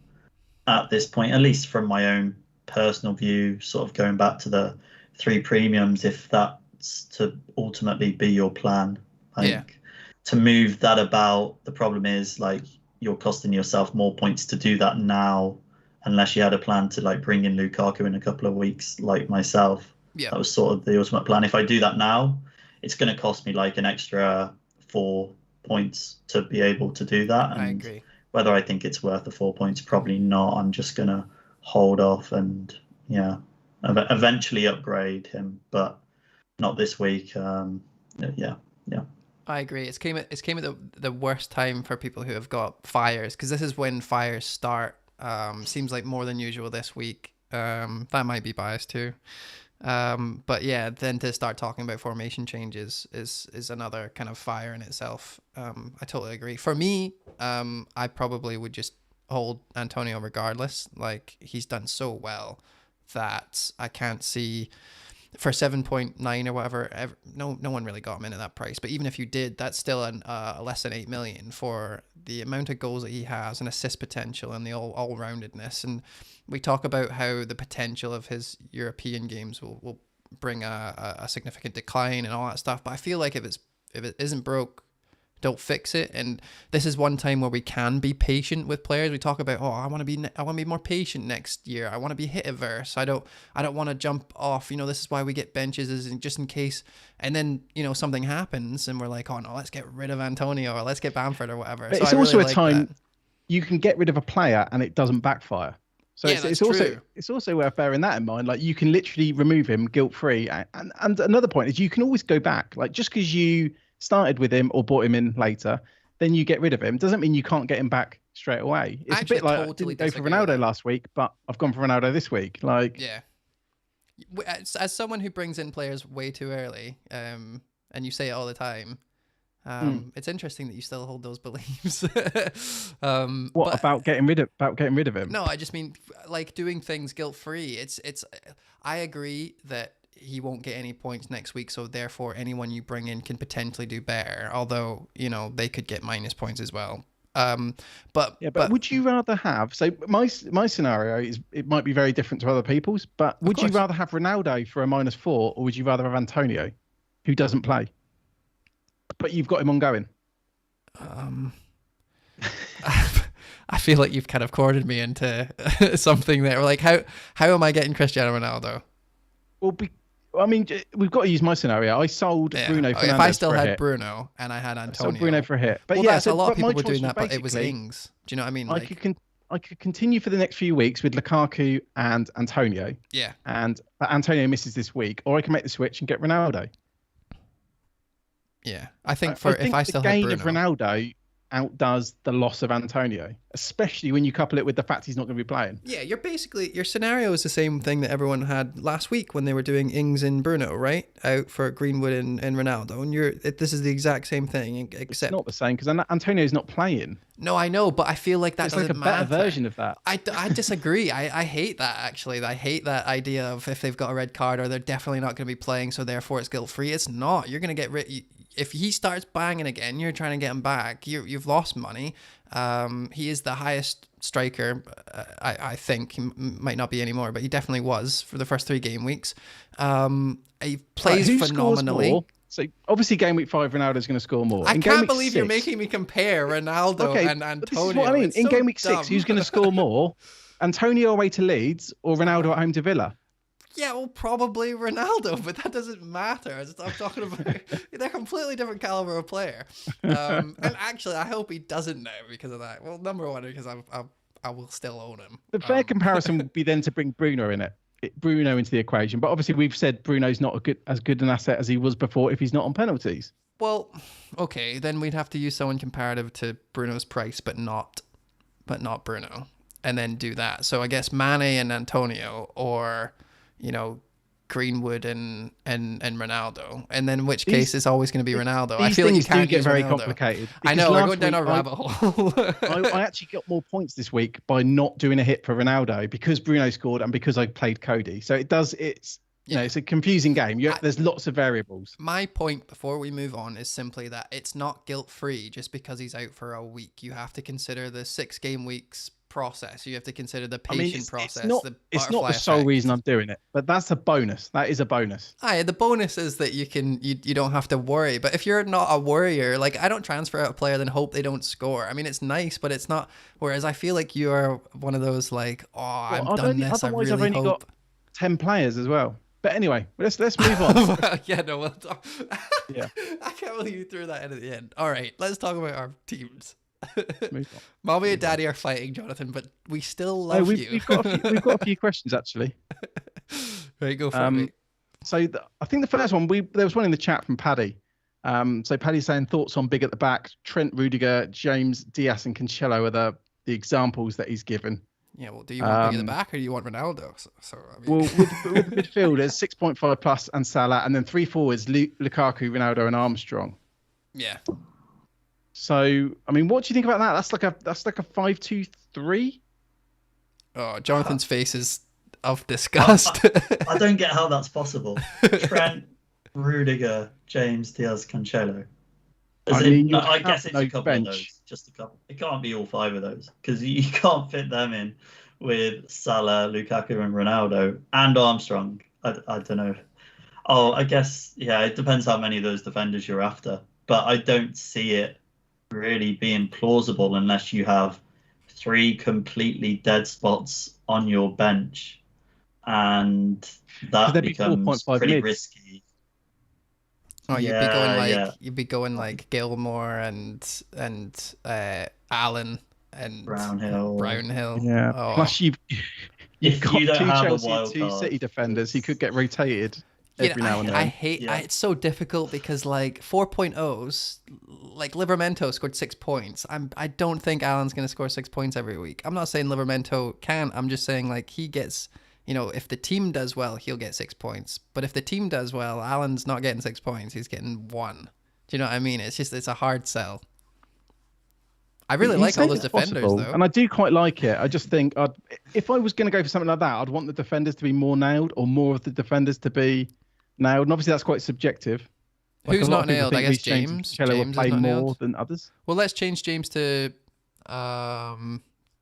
at this point, at least from my own personal view, sort of going back to the 3 premiums, if that's to ultimately be your plan. To move that about, the problem is like you're costing yourself more points to do that now, unless you had a plan to like bring in Lukaku in a couple of weeks, like myself. Yeah, that was sort of the ultimate plan. If I do that now, it's going to cost me like an extra 4 points to be able to do that. And I agree. whether I think it's worth the 4 points, probably not. I'm just gonna hold off and eventually upgrade him, but not this week. Yeah. I agree. It's came at the worst time for people who have got fires, because this is when fires start. Seems like more than usual this week. That might be biased too. But yeah, then to start talking about formation changes is another kind of fire in itself. I totally agree. For me, I probably would just hold Antonio regardless. Like, he's done so well that I can't see, for 7.9 or whatever, no one really got him in at that price. But even if you did, that's still less than 8 million for the amount of goals that he has and assist potential and the all-roundedness. And we talk about how the potential of his European games will bring a significant decline and all that stuff. But I feel like if it isn't broke, don't fix it. And this is one time where we can be patient with players. We talk about, I want to be more patient next year. I want to be hit averse. I don't want to jump off. This is why we get benches, is just in case. And then something happens and we're like, oh no, let's get rid of Antonio, or let's get Bamford or whatever. But so it's I also really a time that. You can get rid of a player and it doesn't backfire. So yeah, it's also worth bearing that in mind. Like, you can literally remove him guilt-free. And another point is, you can always go back. Like, just because you started with him or bought him in later, then you get rid of him, doesn't mean you can't get him back straight away. It's a bit like, I didn't go for Ronaldo last week, but I've gone for Ronaldo this week. Like, yeah. As someone who brings in players way too early, and you say it all the time, it's interesting that you still hold those beliefs. About getting rid of him? No, I just mean like doing things guilt-free. I agree that he won't get any points next week, so therefore anyone you bring in can potentially do better, although they could get minus points as well. But would you rather have, so my scenario is, it might be very different to other people's, but would you rather have Ronaldo for a -4, or would you rather have Antonio, who doesn't play, but you've got him ongoing? I feel like you've kind of cornered me into something there. Like, how am I getting Cristiano Ronaldo? Well, we've got to use my scenario. I sold Bruno Fernandes. If I still had Bruno and I had Antonio, I sold Bruno for a hit. But a lot of people were doing that, but it was Ings. Do you know what I mean? I could continue for the next few weeks with Lukaku and Antonio. Yeah. But Antonio misses this week, or I can make the switch and get Ronaldo. Yeah, I think if I still had Bruno, the gain of Ronaldo outdoes the loss of Antonio, especially when you couple it with the fact he's not going to be playing. Yeah, your scenario is the same thing that everyone had last week when they were doing Ings and Bruno, right? Out for Greenwood and Ronaldo, and this is the exact same thing, except it's not the same, because Antonio's not playing. No, I know, but I feel like that doesn't matter. It's like a better version of that. I disagree. I hate that, actually. I hate that idea of if they've got a red card, or they're definitely not going to be playing, so therefore it's guilt-free. It's not. You're going to get rid. If he starts banging again, you're trying to get him back. You've lost money. He is the highest striker, I think. He might not be anymore, but he definitely was for the first 3 game weeks. He plays phenomenally. So obviously game week 5, Ronaldo's going to score more. I can't believe you're making me compare Ronaldo and Antonio. This is what I mean. In game week 6, who's going to score more? Antonio away to Leeds or Ronaldo at home to Villa? Yeah, well, probably Ronaldo, but that doesn't matter. I'm talking about they're completely different caliber of player. And actually, I hope he doesn't now because of that. Well, number one, because I will still own him. The fair comparison would be then to bring Bruno into the equation. But obviously, we've said Bruno's not as good an asset as he was before if he's not on penalties. Well, okay, then we'd have to use someone comparative to Bruno's price, but not Bruno, and then do that. So I guess Mane and Antonio, or Greenwood and Ronaldo, and then in which case it's always going to be Ronaldo. I feel like you can't get very Ronaldo. Complicated. I know, we're going down a rabbit hole. I actually got more points this week by not doing a hit for Ronaldo because Bruno scored and because I played Cody. So it's a confusing game. There's lots of variables. My point before we move on is simply that it's not guilt-free just because he's out for a week. You have to consider the 6 game weeks process. You have to consider the patient process. It's not the sole reason I'm doing it, but that's a bonus. That is a bonus. The bonus is that you don't have to worry. But if you're not a worrier, like, I don't transfer out a player then hope they don't score. I mean, it's nice, but it's not. Whereas I feel like you're one of those like, I've done this. Otherwise, I've only got 10 players as well. But anyway, let's move on. Yeah. I can't believe you threw that in at the end. All right, let's talk about our teams. Move on. Mommy and Daddy are fighting, Jonathan, but we still love you. We've got a few questions actually. Right, go for it. Mate. So I think the first one, there was one in the chat from Paddy. So Paddy's saying thoughts on big at the back. Trent, Rudiger, James, Diaz, and Cancelo are the examples that he's given. Yeah, well, do you want big at the back or do you want Ronaldo? So I mean... Well, with the midfielders, 6.5 plus and Salah, and then 3 forwards, Lukaku, Ronaldo, and Armstrong. Yeah. So I mean, what do you think about that? That's like a 5-2-3. Oh, Jonathan's face is of disgust. I don't get how that's possible. Trent, Rudiger, James, Diaz, Cancelo. I guess it's a couple of those. Just a couple. It can't be all 5 of those because you can't fit them in with Salah, Lukaku, and Ronaldo and Armstrong. I don't know. Oh, I guess it depends how many of those defenders you're after. But I don't see it really being plausible unless you have 3 completely dead spots on your bench, and that becomes pretty risky. Oh, you'd be going like Gilmore and Allen and Brownhill. Yeah. Oh. Plus you've got you don't 2 have Chelsea, a wild 2 card, City defenders. He could get rotated every now and then. I hate. It's so difficult because like 4.0s, like Livramento scored 6 points. I don't think Alan's going to score 6 points every week. I'm not saying Livramento can. I'm just saying like he gets. If the team does well, he'll get 6 points. But if the team does well, Alan's not getting 6 points. He's getting 1. Do you know what I mean? It's a hard sell. I really like all those defenders, though. And I do quite like it. I just think if I was going to go for something like that, I'd want the defenders to be more nailed or more of the defenders to be nailed. And obviously, that's quite subjective. Like Who's not nailed? I guess James. James will play more than others. Well, let's change James to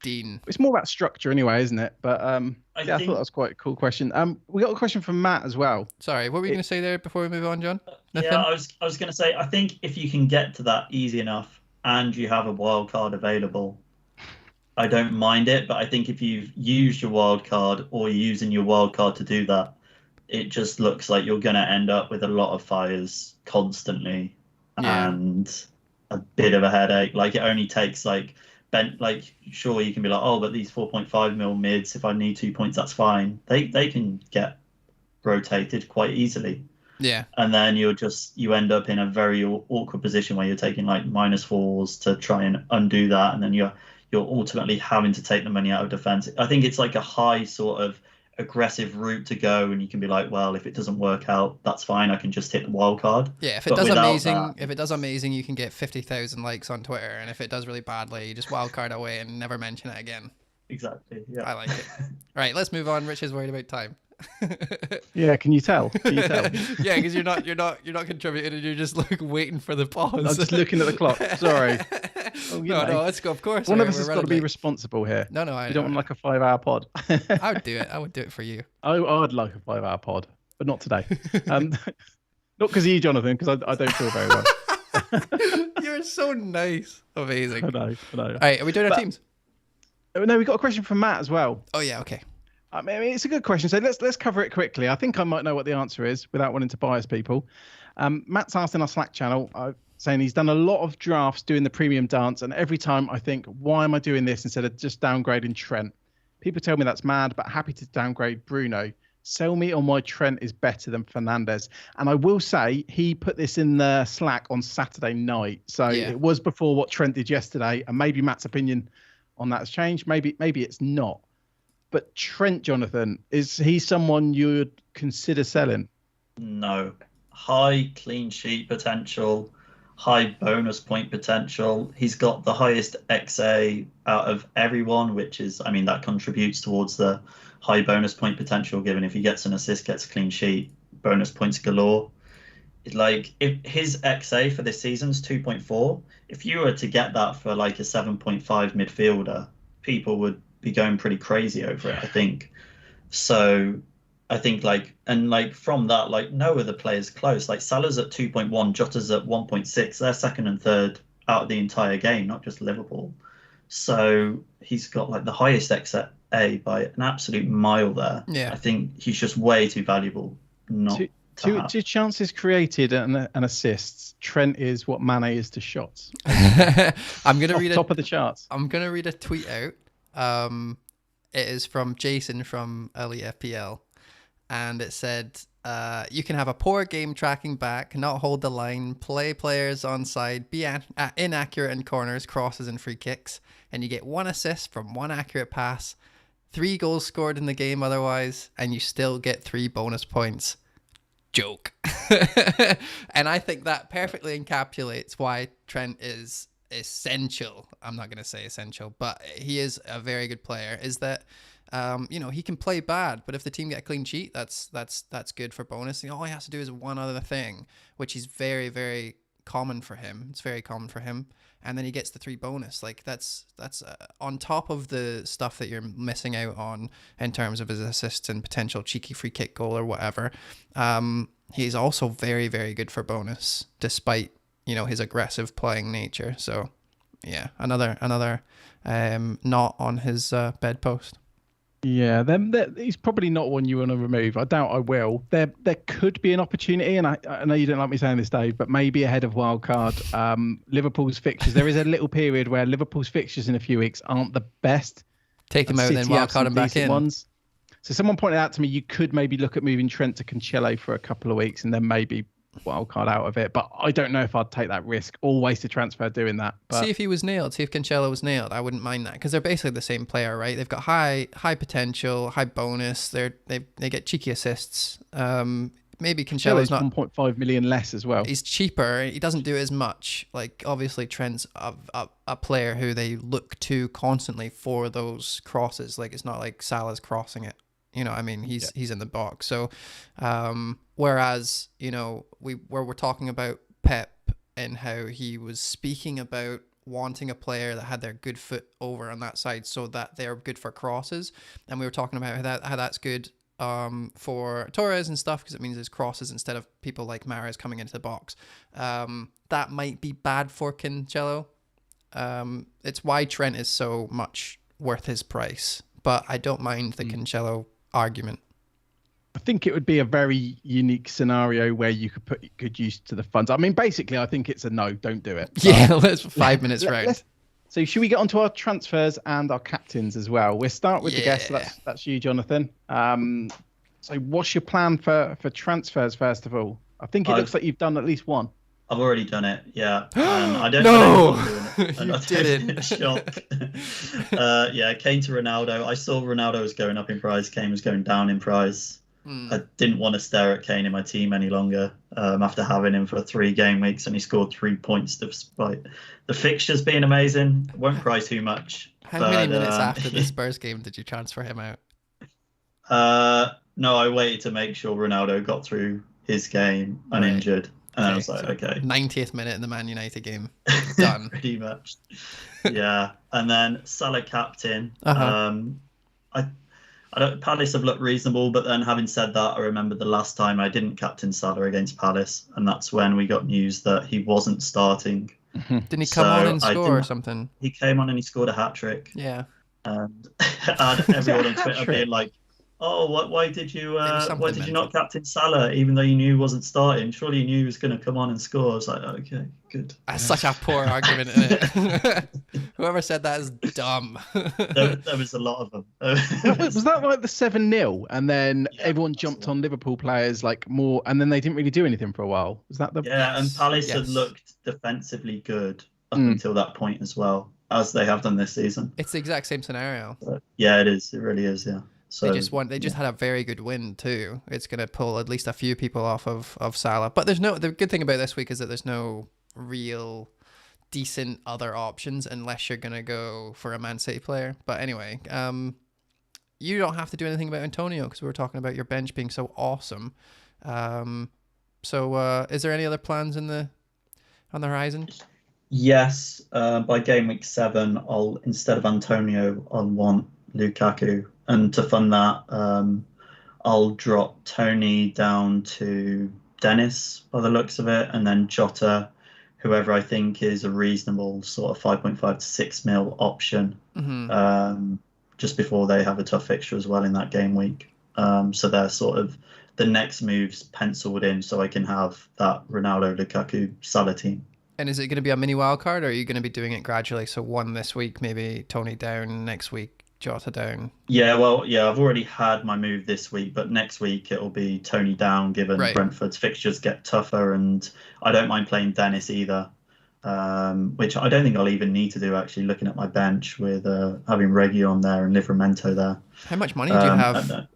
Dean. It's more about structure anyway, isn't it? But I thought that was quite a cool question. We got a question from Matt as well. Sorry, what were you going to say there before we move on, John? Nothing? Yeah, I was going to say, I think if you can get to that easy enough and you have a wild card available, I don't mind it. But I think if you've used your wild card or you're using your wild card to do that, it just looks like you're going to end up with a lot of fires constantly and a bit of a headache. Like it only takes sure, you can be like, oh, but these 4.5 mil mids, if I need 2 points, that's fine. They can get rotated quite easily. Yeah. And then you end up in a very awkward position where you're taking like -4s to try and undo that, and then you're ultimately having to take the money out of defense. I think it's like a high sort of aggressive route to go, and you can be like, well, if it doesn't work out, that's fine. I can just hit the wild card. Yeah, if it does amazing, you can get 50,000 likes on Twitter, and if it does really badly, you just wild card away and never mention it again. Exactly. Yeah. I like it. All right, let's move on. Rich is worried about time. Yeah, can you tell? Yeah, because you're not contributing, and you're just like waiting for the pause. I'm just looking at the clock. Sorry. No, let's go. Of course, one of us has got to be responsible here. No, you don't want like a 5-hour pod. I would do it. I would do it for you. I'd like a 5-hour pod, but not today. Not because of you, Jonathan, because I don't feel very well. You're so nice. Amazing. I know. All right, are we doing our teams? No, we got a question from Matt as well. Oh yeah, okay. I mean, it's a good question. So let's cover it quickly. I think I might know what the answer is without wanting to bias people. Matt's asked in our Slack channel, saying he's done a lot of drafts doing the premium dance, and every time I think, why am I doing this instead of just downgrading Trent? People tell me that's mad, but happy to downgrade Bruno. Sell me on why Trent is better than Fernandes. And I will say he put this in the Slack on Saturday night, so it was before what Trent did yesterday, and maybe Matt's opinion on that has changed. Maybe it's not. But Trent, Jonathan, is he someone you would consider selling? No. High clean sheet potential, high bonus point potential. He's got the highest XA out of everyone, which is, I mean, that contributes towards the high bonus point potential, given if he gets an assist, gets a clean sheet, bonus points galore. Like, if his XA for this season's 2.4, if you were to get that for like a 7.5 midfielder, people would be going pretty crazy over it, I think. So I think from that, no other players close. Like Salah's at 2.1, Jota's at 1.6. They're second and third out of the entire game, not just Liverpool. So he's got like the highest XA by an absolute mile there. Yeah. I think he's just way too valuable not Two chances created and assists. Trent is what Mane is to shots. I'm gonna read top of the charts. I'm gonna read a tweet out. It is from Jason from Elite FPL, and it said, "You can have a poor game tracking back, not hold the line, play players onside, be inaccurate in corners, crosses, and free kicks, and you get 1 assist from 1 accurate pass, 3 goals scored in the game otherwise, and you still get 3 bonus points." Joke. And I think that perfectly encapsulates why Trent is essential. I'm not going to say essential, but he is a very good player. Is that he can play bad, but if the team get a clean sheet, that's good for bonus. All he has to do is one other thing, which is very, very common for him. It's very common for him, and then he gets the 3 bonus. Like that's on top of the stuff that you're missing out on in terms of his assists and potential cheeky free kick goal or whatever. He's also very, very good for bonus, despite his aggressive playing nature. So yeah, another not on his bedpost. Yeah, he's probably not one you want to remove. I doubt I will. There could be an opportunity, and I know you don't like me saying this, Dave, but maybe ahead of wildcard, Liverpool's fixtures. There is a little period where Liverpool's fixtures in a few weeks aren't the best. Take him out, then wildcard him back in. Ones. So someone pointed out to me you could maybe look at moving Trent to Cancelo for a couple of weeks, and then maybe wildcard out of it, but I don't know if I'd take that risk or waste a transfer doing that. But... See if he was nailed. See if Cancelo was nailed. I wouldn't mind that because they're basically the same player, right? They've got high potential, high bonus. They get cheeky assists. Maybe Cancelo's not 1.5 million less as well. He's cheaper. He doesn't do as much. Like obviously Trent's a player who they look to constantly for those crosses. Like it's not like Salah's crossing it. He's in the box. So, whereas, we're talking about Pep and how he was speaking about wanting a player that had their good foot over on that side so that they're good for crosses. And we were talking about how that's good for Torres and stuff because it means there's crosses instead of people like Mahrez coming into the box. That might be bad for Cancelo. It's why Trent is so much worth his price. But I don't mind the Cancelo argument. I think it would be a very unique scenario where you could put good use to the funds. I mean, basically, I think it's a no, don't do it. Yeah, let's 5 minutes round. So should we get onto our transfers and our captains as well? We'll start with the guest. So that's you, Jonathan. So what's your plan for transfers, first of all? I think it looks like you've done at least one. I've already done it, yeah. I don't know. You didn't. Shock. Kane to Ronaldo. I saw Ronaldo was going up in price. Kane was going down in price. I didn't want to stare at Kane in my team any longer after having him for 3 game weeks, and he scored 3 points despite the fixtures being amazing. Won't cry too much. How many minutes after the Spurs game did you transfer him out? No, I waited to make sure Ronaldo got through his game uninjured. Right. And I was like, okay. 90th minute in the Man United game. Done. Pretty much. Yeah. And then Salah captain. Palace have looked reasonable, but then having said that, I remember the last time I didn't captain Salah against Palace, and that's when we got news that he wasn't starting. Didn't he come on and score or something? He came on and he scored a hat-trick. Yeah. And I had everyone on Twitter being like, "Oh, why did you not captain Salah even though you knew he wasn't starting? Surely you knew he was going to come on and score." I was like, okay, good. That's such a poor argument, isn't it? Whoever said that is dumb. there was a lot of them. Was that like the 7-0 and then everyone jumped on Liverpool players like more, and then they didn't really do anything for a while? Was that the? Yeah, and Palace had looked defensively good up until that point as well, as they have done this season. It's the exact same scenario. Yeah, it is. It really is. Yeah. So, they just had a very good win too. It's going to pull at least a few people off of Salah. But the good thing about this week is that there's no real decent other options unless you're going to go for a Man City player. But anyway, you don't have to do anything about Antonio because we were talking about your bench being so awesome. So is there any other plans on the horizon? Yes. By game week 7, instead of Antonio, I'll want Lukaku. And to fund that, I'll drop Tony down to Dennis by the looks of it, and then Jota, whoever I think is a reasonable sort of 5.5 to 6 mil option, just before they have a tough fixture as well in that game week. So they're the next moves penciled in so I can have that Ronaldo, Lukaku, Salah team. And is it going to be a mini wildcard, or are you going to be doing it gradually? So one this week, maybe Tony down, next week Jota down. Yeah, well, yeah, I've already had my move this week, but next week it'll be Tony down, given Brentford's fixtures get tougher, and I don't mind playing Dennis either, which I don't think I'll even need to do, actually, looking at my bench with having Reguilon there and Livramento there. How much money do you have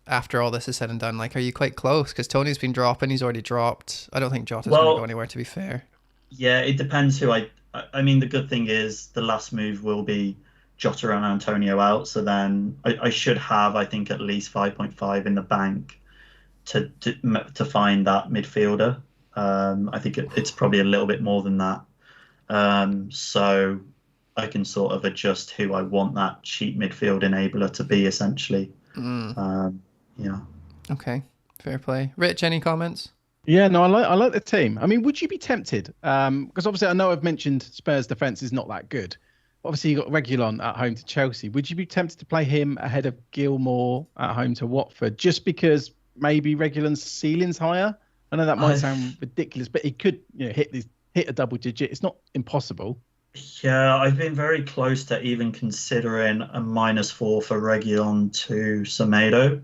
after all this is said and done? Like, are you quite close? Because Tony's been dropping, he's already dropped. I don't think Jota's going to go anywhere, to be fair. Yeah, it depends who I mean, the good thing is the last move will be Jota and Antonio out, so then I should have, I think, at least 5.5 in the bank to find that midfielder. I think it's probably a little bit more than that. So I can sort of adjust who I want that cheap midfield enabler to be, essentially. Yeah. Okay, fair play. Rich, any comments? Yeah, no, I like the team. I mean, would you be tempted? Because obviously I know I've mentioned Spurs' defence is not that good. Obviously, you got Reguilon at home to Chelsea. Would you be tempted to play him ahead of Gilmour at home to Watford, just because maybe Reguilon's ceiling's higher? I know that might sound ridiculous, but he could, hit a double digit. It's not impossible. Yeah, I've been very close to even considering a -4 for Reguilon to Semedo,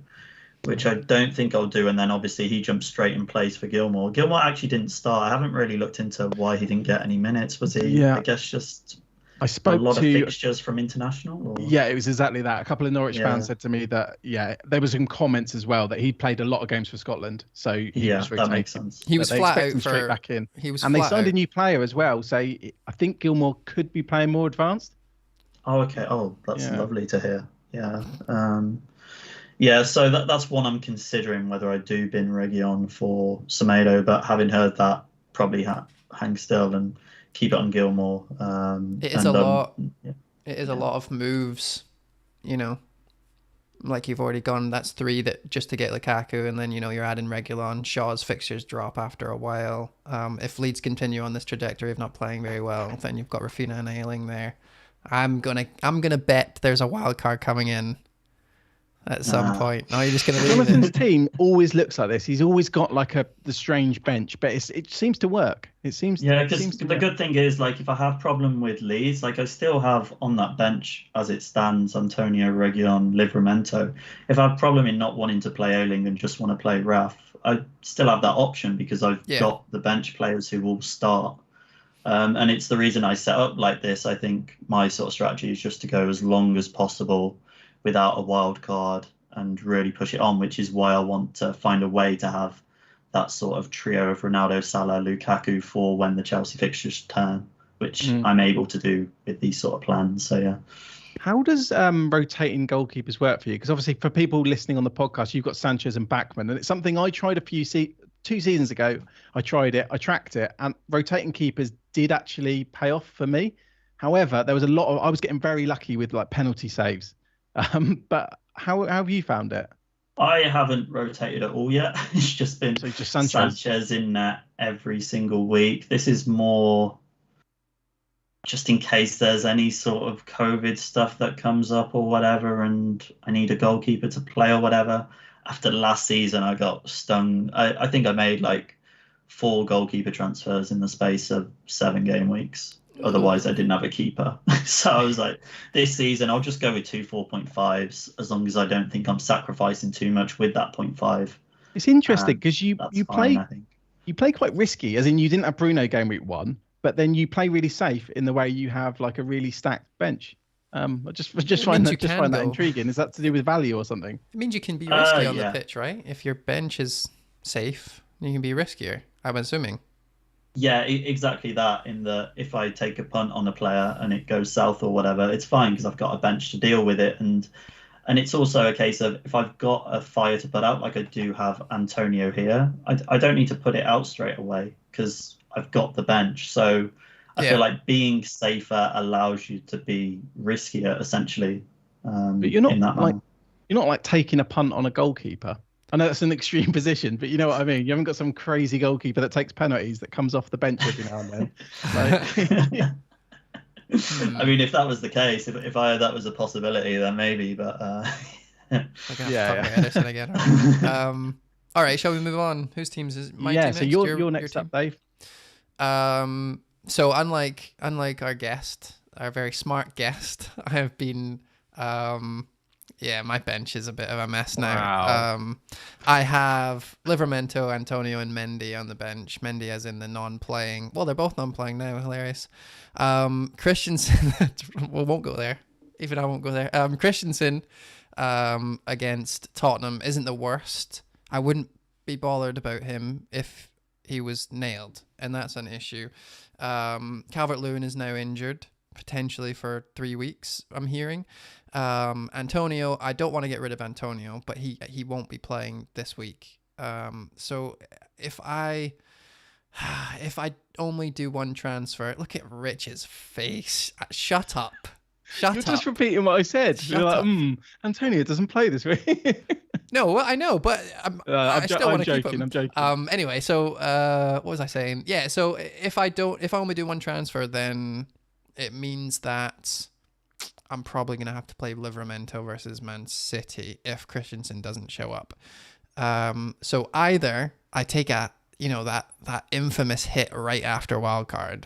which I don't think I'll do. And then obviously he jumped straight in place for Gilmour. Gilmour actually didn't start. I haven't really looked into why he didn't get any minutes. Was he, Yeah. I guess, just I spoke a lot to of fixtures from international? Or? Yeah, it was exactly that. A couple of Norwich fans said to me that, there was some comments as well that he played a lot of games for Scotland. So he was that makes sense. He was flat out straight back in. He was and they signed out. a new player as well. So I think Gilmour could be playing more advanced. Oh, okay. Oh, that's lovely to hear. Yeah. So that's one I'm considering, whether I do bin Reguilon for Semedo, but having heard that, probably hang still and keep it on Gilmour. It is a lot. Yeah. It is a lot of moves, like you've already gone. That's 3 that just to get Lukaku, and then you're adding Reguilon. Shaw's fixtures drop after a while. If Leeds continue on this trajectory of not playing very well, then you've got Rafinha and Ayling there. I'm gonna bet there's a wild card coming in at some point. No, you're just going to leave Jonathan's team always looks like this. He's always got like the strange bench, but it seems to work. It seems because the good thing is, like, if I have problem with Leeds, like, I still have on that bench as it stands Antonio, Reguilon, Livramento. If I have problem in not wanting to play Ayling and just want to play Raf, I still have that option because I've got the bench players who will start. And it's the reason I set up like this. I think my sort of strategy is just to go as long as possible without a wild card and really push it on, which is why I want to find a way to have that sort of trio of Ronaldo, Salah, Lukaku for when the Chelsea fixtures turn, which I'm able to do with these sort of plans. So, yeah. How does rotating goalkeepers work for you? Because obviously for people listening on the podcast, you've got Sanchez and Bachmann, and it's something I tried a few 2 seasons ago. I tried it, I tracked it, and rotating keepers did actually pay off for me. However, there was I was getting very lucky with like penalty saves. But how have you found it? I haven't rotated at all yet. It's just been Sanchez in net every single week. This is more just in case there's any sort of COVID stuff that comes up or whatever, and I need a goalkeeper to play or whatever. After last season, I got stung. I think I made like 4 goalkeeper transfers in the space of 7 game weeks. Otherwise, I didn't have a keeper. So I was like, this season, I'll just go with 2 4.5s as long as I don't think I'm sacrificing too much with that 0.5. It's interesting because you play quite risky, as in you didn't have Bruno game week 1, but then you play really safe in the way you have like a really stacked bench. I just find that intriguing. Is that to do with value or something? It means you can be risky on the pitch, right? If your bench is safe, you can be riskier, I'm assuming. Yeah, exactly that. If I take a punt on a player and it goes south or whatever, it's fine because I've got a bench to deal with it. And it's also a case of if I've got a fire to put out, like I do have Antonio here, I don't need to put it out straight away because I've got the bench. So I feel like being safer allows you to be riskier, essentially. But you're not like taking a punt on a goalkeeper. I know that's an extreme position, but you know what I mean? You haven't got some crazy goalkeeper that takes penalties that comes off the bench every now and then. I mean, if that was the case, if that was a possibility, then maybe, but... Edison again. All right, shall we move on? Whose teams is my team next? So you're next team? up, Dave. So unlike our guest, our very smart guest, I have been my bench is a bit of a mess now. Wow. I have Livramento, Antonio, and Mendy on the bench. Mendy as in the non-playing. Well, they're both non-playing now. Hilarious. Christensen. We won't go there. Even I won't go there. Christensen against Tottenham isn't the worst. I wouldn't be bothered about him if he was nailed, and that's an issue. Calvert-Lewin is now injured, potentially for 3 weeks, I'm hearing. Antonio, I don't want to get rid of Antonio, but he won't be playing this week. So if I only do one transfer, look at Rich's face. Shut up. You're just repeating what I said. You're like, Antonio doesn't play this week. No, I know, but I still want to keep him. I'm joking. Anyway, so what was I saying? Yeah, so if I only do one transfer, then it means that I'm probably going to have to play Livramento versus Man City if Christensen doesn't show up. So either I take that infamous hit right after wildcard,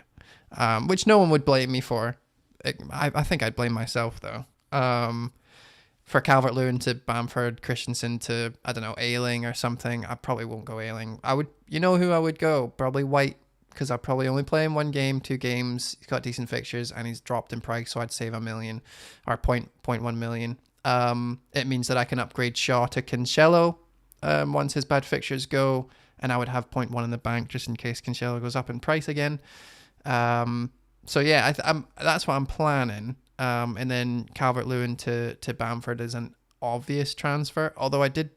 which no one would blame me for. I think I'd blame myself though. For Calvert-Lewin to Bamford, Christensen to, I don't know, Ayling or something. I probably won't go Ayling. You know who I would go? Probably White, because I'll probably only play him 1 game, 2 games. He's got decent fixtures and he's dropped in price, so I'd save $1 million or 0.1 million. It means that I can upgrade Shaw to Cancelo once his bad fixtures go, and I would have 0.1 in the bank just in case Cancelo goes up in price again. So yeah, that's what I'm planning. And then Calvert-Lewin to Bamford is an obvious transfer. Although I did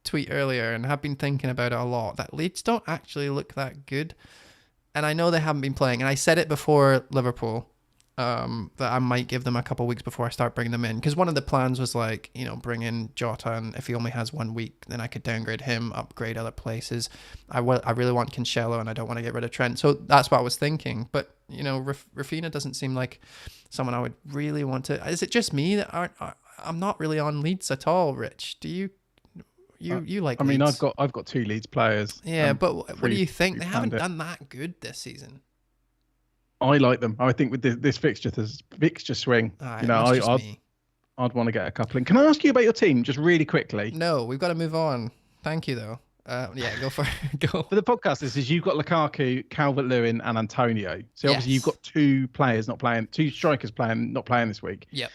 tweet earlier and have been thinking about it a lot that Leeds don't actually look that good. And I know they haven't been playing. And I said it before Liverpool that I might give them a couple of weeks before I start bringing them in. Because one of the plans was bring in Jota, and if he only has 1 week, then I could downgrade him, upgrade other places. I really want Cancelo and I don't want to get rid of Trent. So that's what I was thinking. But, Rafinha doesn't seem like someone I would really want to. Is it just me that I'm not really on Leeds at all, Rich? Do you like? I mean, Leeds? I've got 2 Leeds players. Yeah, but what do you think? They haven't done that good this season. I like them. I think with this fixture swing, I'd want to get a couple in. Can I ask you about your team just really quickly? No, we've got to move on. Thank you though. Go for it. Go. For the podcast, this is you've got Lukaku, Calvert-Lewin, and Antonio. So obviously you've got 2 players not playing, 2 strikers not playing this week. Yep.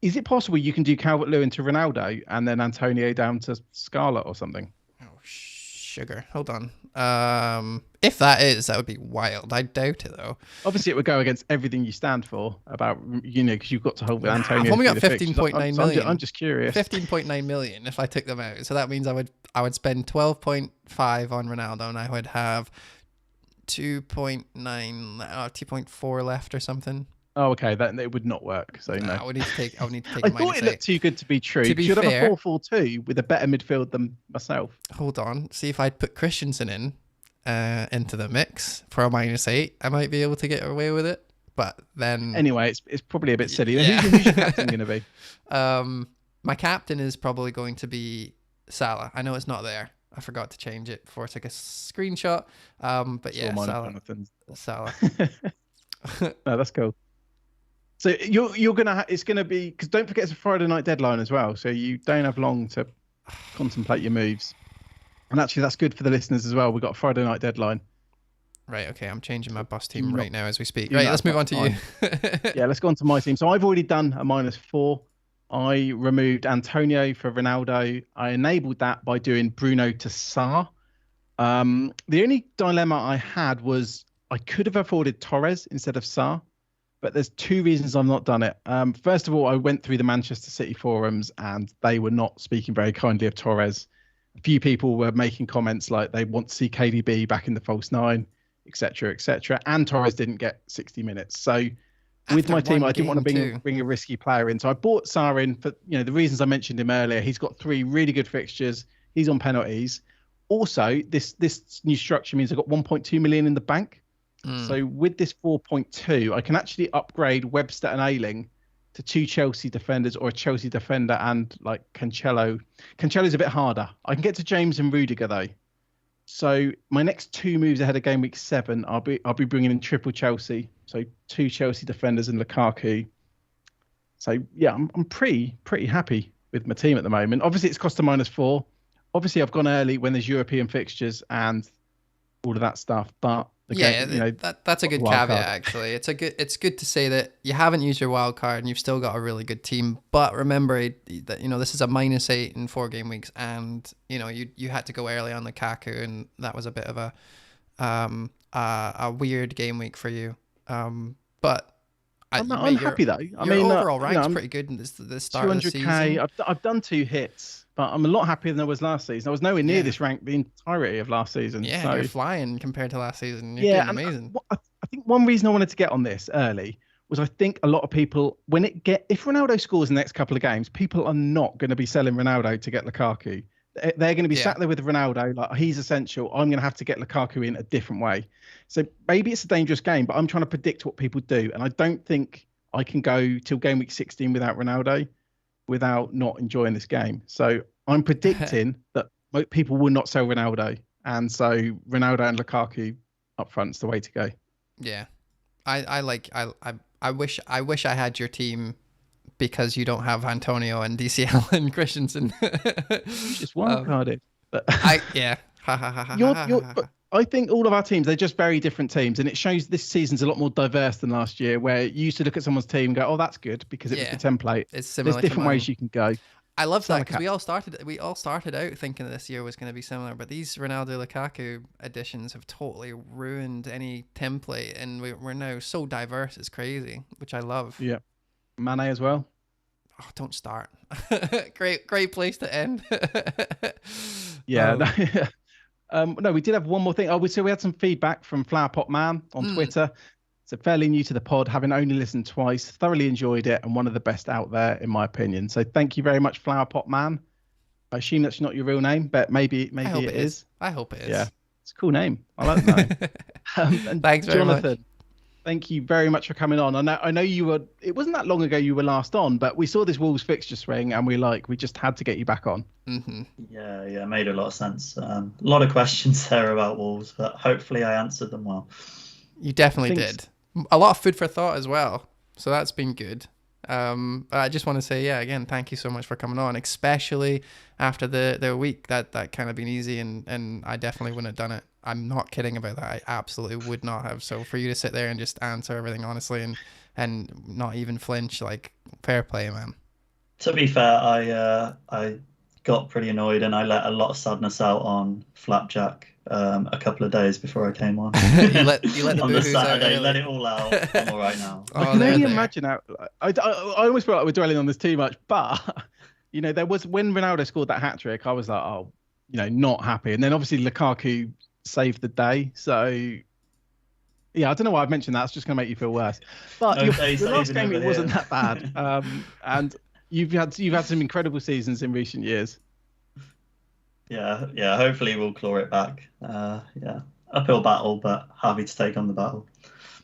Is it possible you can do Calvert-Lewin to Ronaldo and then Antonio down to Scarlett or something? Oh, sugar. Hold on. If that would be wild. I doubt it though. Obviously, it would go against everything you stand for about because you've got to hold with Antonio. I've only got 15.9 million. I'm just curious. 15.9 million if I took them out. So that means I would spend 12.5 on Ronaldo, and I would have 2.4 left or something. Oh, okay. That it would not work. So no. I would need to take. I thought it looked too good to be true. You'd have a 4-4-2 with a better midfield than myself. Hold on. See if I'd put Christensen into the mix for a -8, I might be able to get away with it. But then anyway, it's probably a bit silly. Yeah. Who's your captain going to be? My captain is probably going to be Salah. I know it's not there. I forgot to change it before I took a screenshot. But yeah, Salah. No, that's cool. So you're gonna it's gonna be, because don't forget it's a Friday night deadline as well, so you don't have long to contemplate your moves. And actually, that's good for the listeners as well. We've got a Friday night deadline. Right. Okay. I'm changing my bus team right now as we speak. Right. Let's move on to you. Yeah. Let's go on to my team. So I've already done a -4. I removed Antonio for Ronaldo. I enabled that by doing Bruno to Sarr. The only dilemma I had was I could have afforded Torres instead of Sarr. But there's 2 reasons I've not done it. First of all, I went through the Manchester City forums and they were not speaking very kindly of Torres. A few people were making comments like they want to see KDB back in the false 9, etc., etc. And Torres didn't get 60 minutes. So with my team, I didn't want to bring a risky player in. So I bought Sarr in for the reasons I mentioned him earlier. He's got 3 really good fixtures. He's on penalties. Also, this new structure means I've got 1.2 million in the bank. So with this 4.2, I can actually upgrade Webster and Ayling to 2 Chelsea defenders or a Chelsea defender and like Cancelo. Cancelo's a bit harder. I can get to James and Rudiger though. So my next 2 moves ahead of game week 7, I'll be bringing in triple Chelsea. So 2 Chelsea defenders and Lukaku. So yeah, I'm pretty happy with my team at the moment. Obviously, it's cost a -4. Obviously, I've gone early when there's European fixtures and all of that stuff. But again, that's a good caveat. card. Actually, it's good to say that you haven't used your wild card and you've still got a really good team. But remember that this is a -8 in 4 game weeks, and you had to go early on Lukaku, and that was a bit of a weird game week for you. But I'm happy though. I mean, overall rank's pretty good in the start of the season. 200k. I've done 2 hits, but I'm a lot happier than I was last season. I was nowhere near this rank the entirety of last season. Yeah, so. You're flying compared to last season. You're doing amazing. I think one reason I wanted to get on this early was I think a lot of people, if Ronaldo scores in the next couple of games, people are not going to be selling Ronaldo to get Lukaku. They're going to be sat there with Ronaldo, like he's essential. I'm going to have to get Lukaku in a different way. So maybe it's a dangerous game, but I'm trying to predict what people do. And I don't think I can go till game week 16 without Ronaldo, without not enjoying this game. So I'm predicting that people will not sell Ronaldo. And so Ronaldo and Lukaku up front's the way to go. Yeah. I wish I had your team, because you don't have Antonio and DCL and Christensen. You just wildcarded. I think all of our teams, they're just very different teams. And it shows this season's a lot more diverse than last year, where you used to look at someone's team and go, oh, that's good, because it was the template. It's similar. There's different ways you can go. I love that, because we all started out thinking this year was going to be similar, but these Ronaldo Lukaku additions have totally ruined any template, and we're now so diverse. It's crazy, which I love. Yeah. Mane as well. Oh, don't start. Great place to end. Yeah. No, we did have one more thing. So we had some feedback from Flowerpot Man on Twitter. So fairly new to the pod, having only listened twice, thoroughly enjoyed it, and one of the best out there, in my opinion. So thank you very much, Flowerpot Man. I assume that's not your real name, but maybe it is. I hope it is. Yeah, it's a cool name. I like that name. And thanks very Jonathan, much. Thank you very much for coming on. I know you were. It wasn't that long ago you were last on, but we saw this Wolves fixture swing, and we just had to get you back on. Mm-hmm. Yeah, it made a lot of sense. A lot of questions there about Wolves, but hopefully I answered them well. You definitely did. A lot of food for thought as well, so that's been good. I just want to say, again, thank you so much for coming on, especially after the week that kind of been easy, and I definitely wouldn't have done it. I'm not kidding about that. I absolutely would not have. So for you to sit there and just answer everything honestly and not even flinch, like, fair play, man. To be fair, I got pretty annoyed, and I let a lot of sadness out on Flapjack a couple of days before I came on. you let the on the Saturday, let it all out. I'm all right now. I can only imagine how. I almost feel like we're dwelling on this too much, but there was, when Ronaldo scored that hat trick, I was like, oh, not happy, and then obviously Lukaku saved the day. So yeah, I don't know why I've mentioned that. It's just going to make you feel worse. But your last game, it wasn't that bad. And you've had some incredible seasons in recent years. Yeah. Hopefully we'll claw it back. Uphill battle, but happy to take on the battle.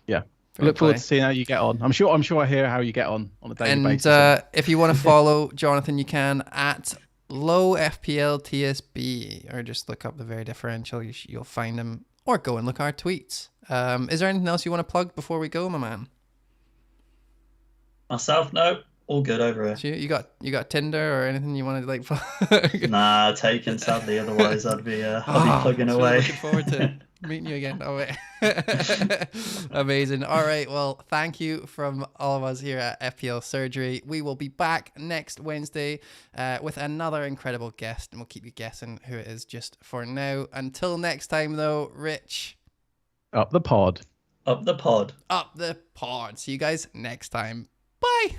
Yeah. Look forward to seeing how you get on. I'm sure I hear how you get on a daily basis. And if you want to follow Jonathan, you can at low FPL TSB, or just look up the Very Differential. You'll find him, or go and look at our tweets. Is there anything else you want to plug before we go, my man? Myself, no. All good over here. So you got Tinder or anything you want to Nah, taken sadly. Otherwise, I'd be plugging away. Really looking forward to meeting you again. Oh wait, amazing. All right, well, thank you from all of us here at FPL Surgery. We will be back next Wednesday with another incredible guest, and we'll keep you guessing who it is just for now. Until next time, though, Rich. Up the pod. Up the pod. Up the pod. See you guys next time. Bye.